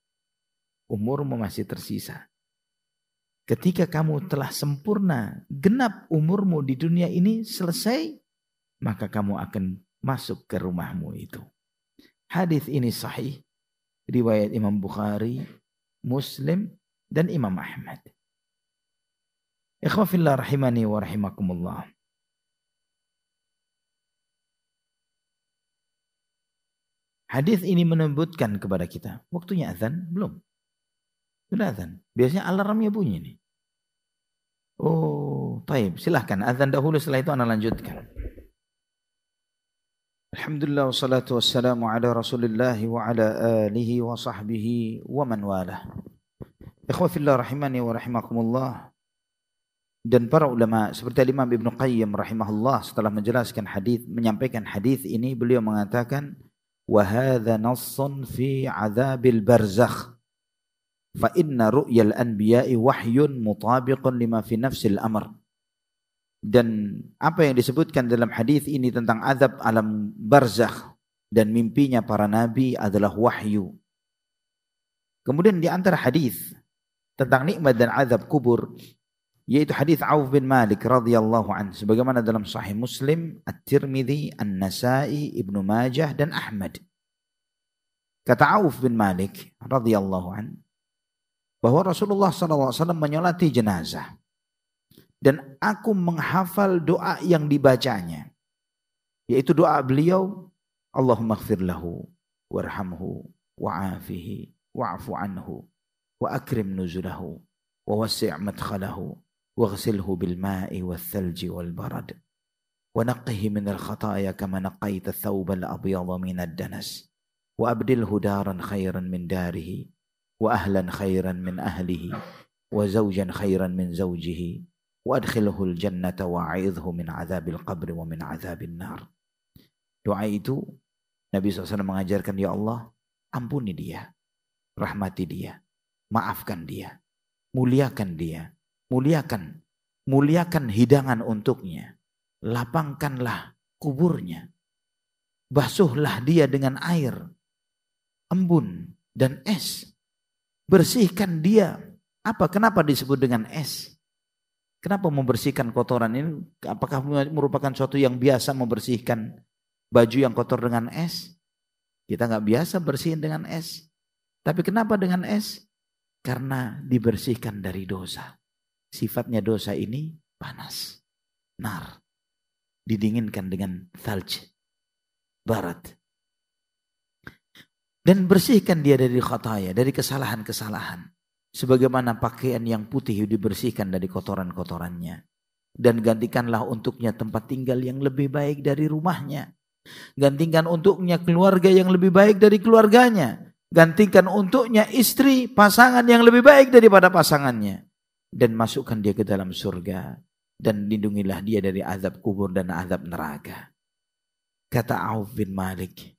Umurmu masih tersisa. Ketika kamu telah sempurna, genap umurmu di dunia ini selesai, maka kamu akan masuk ke rumahmu itu. Hadis ini sahih, riwayat Imam Bukhari, Muslim, dan Imam Ahmad. Ikhwa fillah rahimani wa rahimakumullah. Hadis ini menyebutkan kepada kita, waktunya azan belum? Sudah azan. Biasanya alarmnya bunyi nih. Oh, taib. Silahkan azan dahulu, setelah itu ana lanjutkan. Alhamdulillah wassalatu wassalamu ala Rasulillah wa ala alihi wa sahbihi wa man walah. Ikhwa fillah rahimani wa rahimakumullah. Dan para ulama seperti Imam Ibnu Qayyim rahimahullah setelah menjelaskan hadis, menyampaikan hadis ini, beliau mengatakan wa hadza nassun fi adzabil barzakh. Fa inna ru'yal anbiya'i wahyun mutabiqun lima fi nafsil amr. Dan apa yang disebutkan dalam hadis ini tentang azab alam barzakh dan mimpinya para nabi adalah wahyu. Kemudian di antara hadis tentang nikmat dan azab kubur, yaitu hadis Auf bin Malik radhiyallahu anhu, sebagaimana dalam Sahih Muslim, At-Tirmidzi, An-Nasa'i, Ibnu Majah dan Ahmad. Kata Auf bin Malik radhiyallahu anhu bahwa Rasulullah SAW menyolati jenazah. Dan aku menghafal doa yang dibacanya. Yaitu doa beliau, Allahumma ighfir lahu, warhamhu, wa'afihi, wa'afu anhu, wa akrim nuzulahu, wa wasi' madkhalahu, wa ghsilhu bil ma'i wal thalji wal barad, wa naqqihi min al khataya kama naqqaita thawba al abyadha min ad danas, wa abdilhu daran khairan min darihi, wa ahlan khairan min ahlihi, wa zawjan khairan min zawjihi, wa adkhilhul jannata wa a'idhhu min azabil qabri wa min azabin nar. Doa itu Nabi SAW mengajarkan, ya Allah, ampuni dia, rahmati dia, maafkan dia, muliakan dia, muliakan hidangan untuknya, lapangkanlah kuburnya, basuhlah dia dengan air, embun dan es, bersihkan dia. Kenapa disebut dengan es? Kenapa membersihkan kotoran ini? Apakah merupakan suatu yang biasa membersihkan baju yang kotor dengan es? Kita nggak biasa bersihin dengan es. Tapi kenapa dengan es? Karena dibersihkan dari dosa. sifatnya dosa ini panas, nar, didinginkan dengan thalj, barat. Dan bersihkan dia dari khataya, dari kesalahan-kesalahan. Sebagaimana pakaian yang putih dibersihkan dari kotoran-kotorannya. Dan gantikanlah untuknya tempat tinggal yang lebih baik dari rumahnya. Gantikan untuknya keluarga yang lebih baik dari keluarganya. Gantikan untuknya istri, pasangan yang lebih baik daripada pasangannya. Dan masukkan dia ke dalam surga. Dan lindungilah dia dari azab kubur dan azab neraka. Kata Auf bin Malik.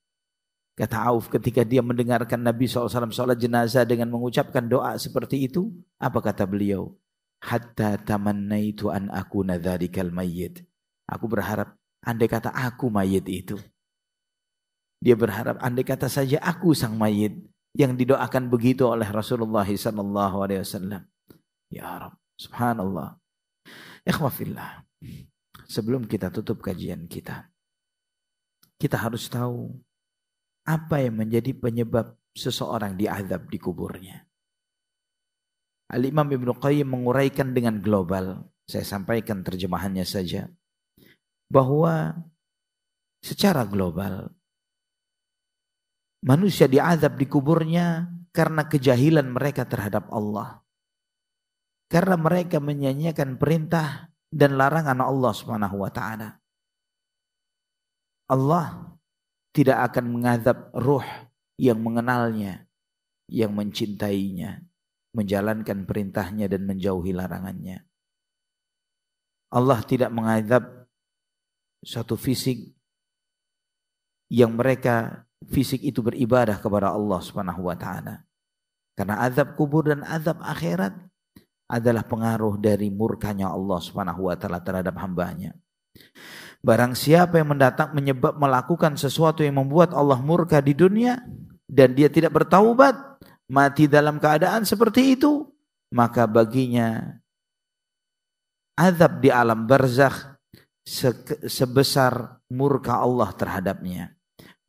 Kata Auf ketika dia mendengarkan Nabi SAW sholat jenazah dengan mengucapkan doa seperti itu. Apa kata beliau? Hatta tamannaitu an akuna dzarikal mayyit. Aku berharap andai kata aku mayit itu. Dia berharap andai kata saja aku sang mayit yang didoakan begitu oleh Rasulullah SAW. Ya Rabb, subhanallah. Ikhwafillah. Sebelum kita tutup kajian kita harus tahu apa yang menjadi penyebab seseorang diazab di kuburnya. Al-Imam Ibnu Qayyim menguraikan dengan global. Saya sampaikan terjemahannya saja. Bahwa secara global manusia diazab di kuburnya karena kejahilan mereka terhadap Allah. Karena mereka menyanyiakan perintah dan larangan Allah Subhanahu wa taala. Allah tidak akan mengazab ruh yang mengenalnya, yang mencintainya, menjalankan perintahnya dan menjauhi larangannya. Allah tidak mengazab suatu fisik yang mereka fisik itu beribadah kepada Allah Subhanahu wa taala. Karena azab kubur dan azab akhirat adalah pengaruh dari murkanya Allah Subhanahu wa taala terhadap hambanya. Barang siapa yang melakukan sesuatu yang membuat Allah murka di dunia dan dia tidak bertaubat, mati dalam keadaan seperti itu, maka baginya azab di alam barzakh sebesar murka Allah terhadapnya.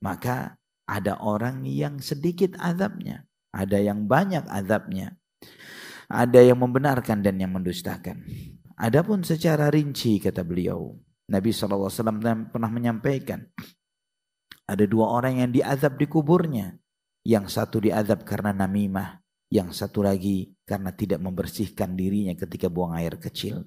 Maka ada orang yang sedikit azabnya, ada yang banyak azabnya, ada yang membenarkan dan yang mendustakan. Adapun secara rinci kata beliau, Nabi SAW pernah menyampaikan ada dua orang yang diazab di kuburnya. Yang satu diazab karena namimah, yang satu lagi karena tidak membersihkan dirinya ketika buang air kecil.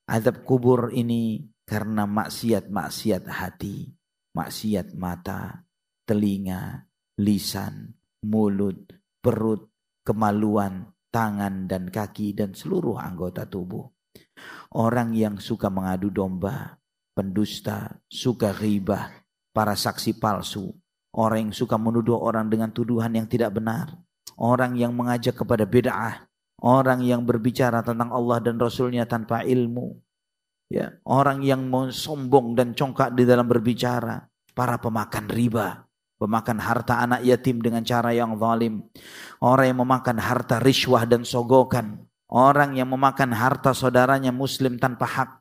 Azab kubur ini karena maksiat-maksiat hati, maksiat mata, telinga, lisan, mulut, perut, kemaluan, tangan dan kaki dan seluruh anggota tubuh. Orang yang suka mengadu domba, pendusta, suka ghibah, para saksi palsu, orang yang suka menuduh orang dengan tuduhan yang tidak benar, orang yang mengajak kepada bid'ah, orang yang berbicara tentang Allah dan Rasulnya tanpa ilmu, ya, orang yang sombong dan congkak di dalam berbicara, para pemakan riba, pemakan harta anak yatim dengan cara yang zalim, orang yang memakan harta riswah dan sogokan, orang yang memakan harta saudaranya muslim tanpa hak,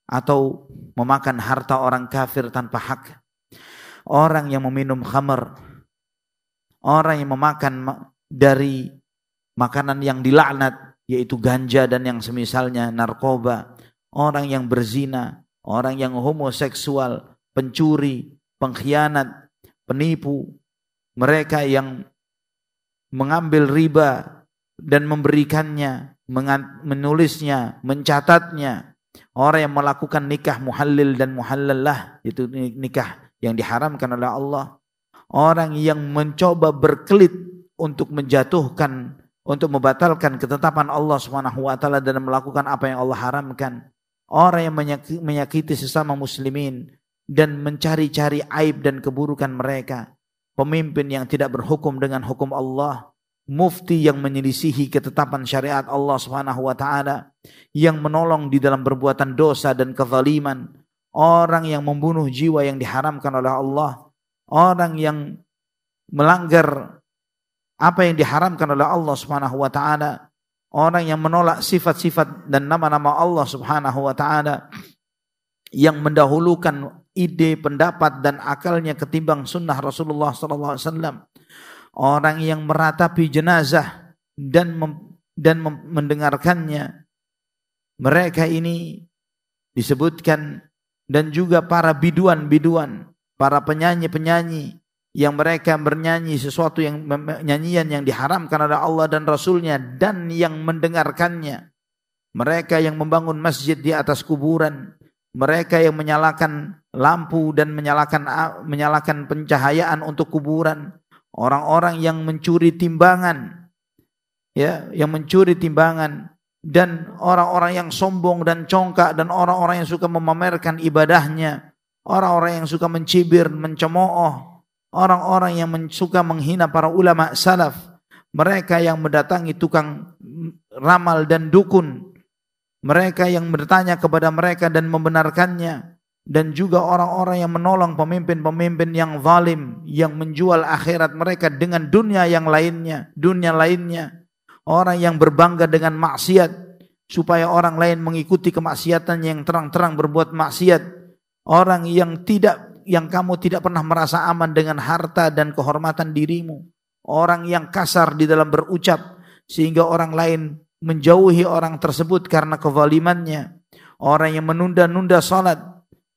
atau memakan harta orang kafir tanpa hak, orang yang meminum khamar, orang yang memakan dari makanan yang dilaknat yaitu ganja dan yang semisalnya, narkoba, orang yang berzina, orang yang homoseksual, pencuri, pengkhianat, penipu, mereka yang mengambil riba dan memberikannya, menulisnya, mencatatnya, orang yang melakukan nikah muhallil dan muhallallah, itu nikah yang diharamkan oleh Allah, orang yang mencoba berkelit untuk menjatuhkan, untuk membatalkan ketetapan Allah Subhanahu wa taala dan melakukan apa yang Allah haramkan, orang yang menyakiti sesama muslimin dan mencari-cari aib dan keburukan mereka, pemimpin yang tidak berhukum dengan hukum Allah, mufti yang menyelisihi ketetapan syariat Allah Subhanahu wa taala, yang menolong di dalam perbuatan dosa dan kezaliman, orang yang membunuh jiwa yang diharamkan oleh Allah, orang yang melanggar apa yang diharamkan oleh Allah Subhanahu wa taala, orang yang menolak sifat-sifat dan nama-nama Allah Subhanahu wa taala, yang mendahulukan ide, pendapat dan akalnya ketimbang sunnah Rasulullah sallallahu alaihi wasallam, orang yang meratapi jenazah dan mendengarkannya Mereka ini disebutkan, dan juga para biduan-biduan, para penyanyi-penyanyi yang mereka bernyanyi sesuatu yang nyanyian yang diharamkan oleh Allah dan Rasulnya, dan yang mendengarkannya. Mereka yang membangun masjid di atas kuburan, mereka yang menyalakan lampu dan menyalakan pencahayaan untuk kuburan, orang-orang yang mencuri timbangan, ya, yang mencuri timbangan, dan orang-orang yang sombong dan congkak, dan orang-orang yang suka memamerkan ibadahnya, orang-orang yang suka mencibir, mencemooh, orang-orang yang suka menghina para ulama salaf, mereka yang mendatangi tukang ramal dan dukun, mereka yang bertanya kepada mereka dan membenarkannya, dan juga orang-orang yang menolong pemimpin-pemimpin yang zalim, yang menjual akhirat mereka dengan dunia yang lainnya, orang yang berbangga dengan maksiat supaya orang lain mengikuti kemaksiatannya, yang terang-terang berbuat maksiat, orang yang kamu tidak pernah merasa aman dengan harta dan kehormatan dirimu, orang yang kasar di dalam berucap sehingga orang lain menjauhi orang tersebut karena kezalimannya, orang yang menunda-nunda salat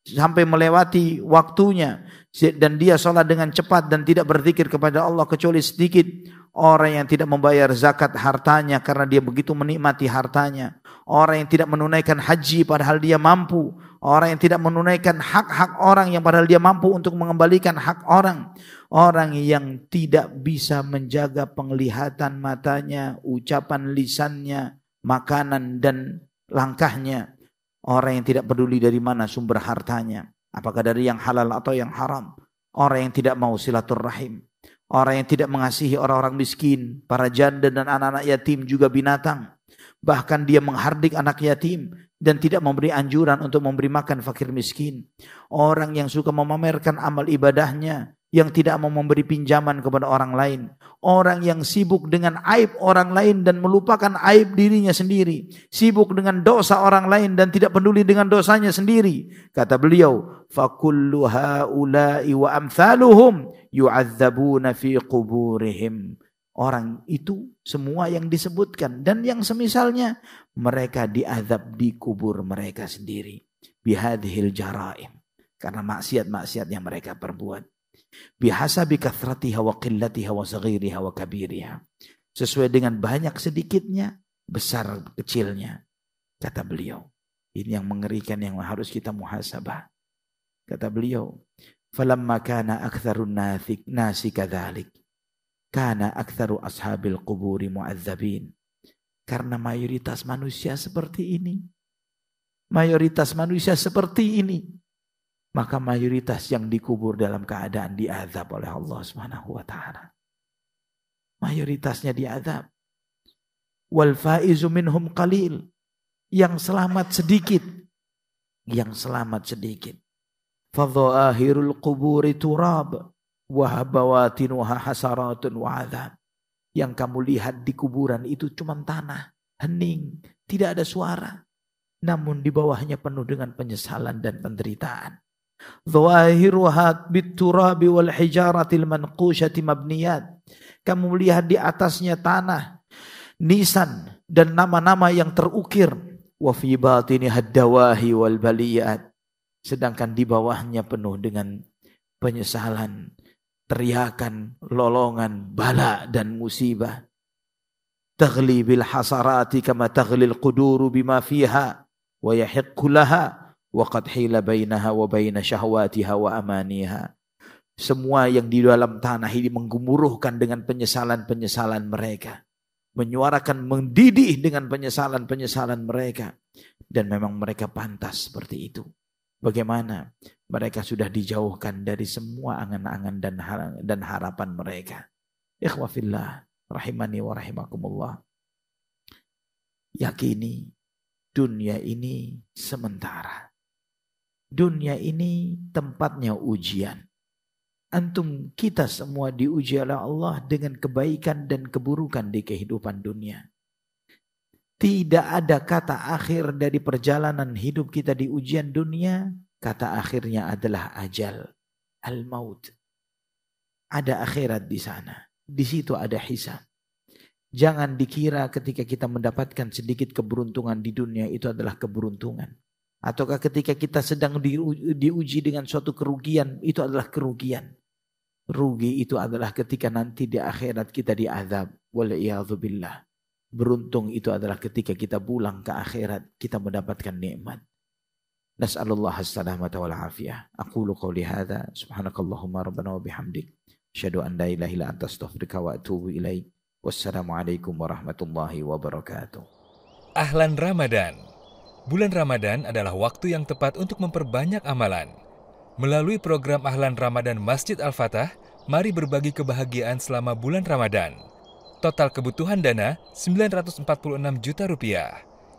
sampai melewati waktunya dan dia salat dengan cepat dan tidak berzikir kepada Allah kecuali sedikit, orang yang tidak membayar zakat hartanya karena dia begitu menikmati hartanya, orang yang tidak menunaikan haji padahal dia mampu, orang yang tidak menunaikan hak-hak orang yang padahal dia mampu untuk mengembalikan hak orang, orang yang tidak bisa menjaga penglihatan matanya, ucapan lisannya, makanan dan langkahnya, orang yang tidak peduli dari mana sumber hartanya, apakah dari yang halal atau yang haram, orang yang tidak mau silaturahim, orang yang tidak mengasihi orang-orang miskin, para janda dan anak-anak yatim juga binatang, bahkan dia menghardik anak yatim dan tidak memberi anjuran untuk memberi makan fakir miskin, orang yang suka memamerkan amal ibadahnya, yang tidak mau memberi pinjaman kepada orang lain, orang yang sibuk dengan aib orang lain dan melupakan aib dirinya sendiri, sibuk dengan dosa orang lain dan tidak peduli dengan dosanya sendiri. Kata beliau, fakullu haula'i wa amthaluhum yu'adzabuna fi quburihim. Orang itu semua yang disebutkan dan yang semisalnya, mereka diazab di kubur mereka sendiri, bihadhil jaraim, karena maksiat-maksiat yang mereka perbuat. Bihasabi kathratiha wa qillatiha wa saghiriha wa kabiriha, sesuai dengan banyak sedikitnya, besar kecilnya. Kata beliau, ini yang mengerikan, yang harus kita muhasabah. Kata beliau, falamma kana aktsarun nasi kadzalik kana aktsaru ashabil quburi mu'adzabin. Karena mayoritas manusia seperti ini, maka mayoritas yang dikubur dalam keadaan diazab oleh Allah Subhanahu wa taala. Mayoritasnya diazab. Wal faizu minhum qalil. Yang selamat sedikit. Fadhahirul quburi turab wa bawatinuha hasaratun wa azab. Yang kamu lihat di kuburan itu cuma tanah, hening, tidak ada suara. Namun di bawahnya penuh dengan penyesalan dan penderitaan. Zawahiruha biturabi wal hijaratil manqushati mabniyat. Kamu melihat di atasnya tanah, nisan dan nama-nama yang terukir. Wa fi batini haddawahi wal baliyat. Sedangkan di bawahnya penuh dengan penyesalan, teriakan, lolongan, bala dan musibah. Taghli bil hasarati kama taghlil quduru bima fiha wa yahiqqu laha wa qad hila bainaha wa baina syahwatiha wa amaniha. Semua yang di dalam tanah ini menggemuruhkan dengan penyesalan-penyesalan mereka, menyuarakan, mendidih dengan penyesalan-penyesalan mereka, dan memang mereka pantas seperti itu. Bagaimana mereka sudah dijauhkan dari semua angan-angan dan harapan mereka. Ikhwa fillah, rahimani wa rahimakumullah. Yakini dunia ini sementara. Dunia ini tempatnya ujian. Antum, kita semua diuji oleh Allah dengan kebaikan dan keburukan di kehidupan dunia. Tidak ada kata akhir dari perjalanan hidup kita di ujian dunia. Kata akhirnya adalah ajal, al-maut. Ada akhirat di sana. Di situ ada hisab. Jangan dikira ketika kita mendapatkan sedikit keberuntungan di dunia itu adalah keberuntungan. Ataukah ketika kita sedang diuji dengan suatu kerugian, itu adalah kerugian. Rugi itu adalah ketika nanti di akhirat kita diazab. Wal'iyadzubillah. Beruntung itu adalah ketika kita pulang ke akhirat, kita mendapatkan nikmat. Nas'alullah as-salamata wal afiyah. Aqulu qawli hadha, subhanakallahumma rabbana wa bihamdik. Asyhadu an la ilaha illa anta astaghfiruka wa atubu ilaik. Wassalamualaikum warahmatullahi wabarakatuh. Ahlan Ramadan. Bulan Ramadan adalah waktu yang tepat untuk memperbanyak amalan. Melalui program Ahlan Ramadan Masjid Al-Fatah, mari berbagi kebahagiaan selama bulan Ramadan. Total kebutuhan dana 946 juta rupiah.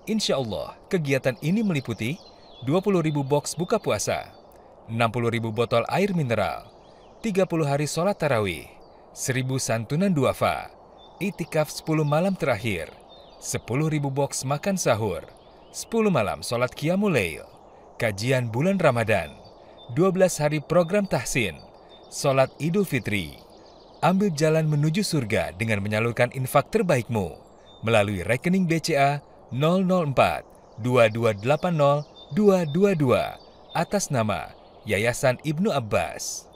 Insya Allah, kegiatan ini meliputi 20.000 box buka puasa, 60.000 botol air mineral, 30 hari sholat tarawih, 1.000 santunan duafa, Itikaf 10 malam terakhir, 10.000 box makan sahur, 10 malam sholat qiyamul lail, kajian bulan Ramadan, 12 hari program tahsin, sholat Idul Fitri. Ambil jalan menuju surga dengan menyalurkan infak terbaikmu melalui rekening BCA 004 2280 222 atas nama Yayasan Ibnu Abbas.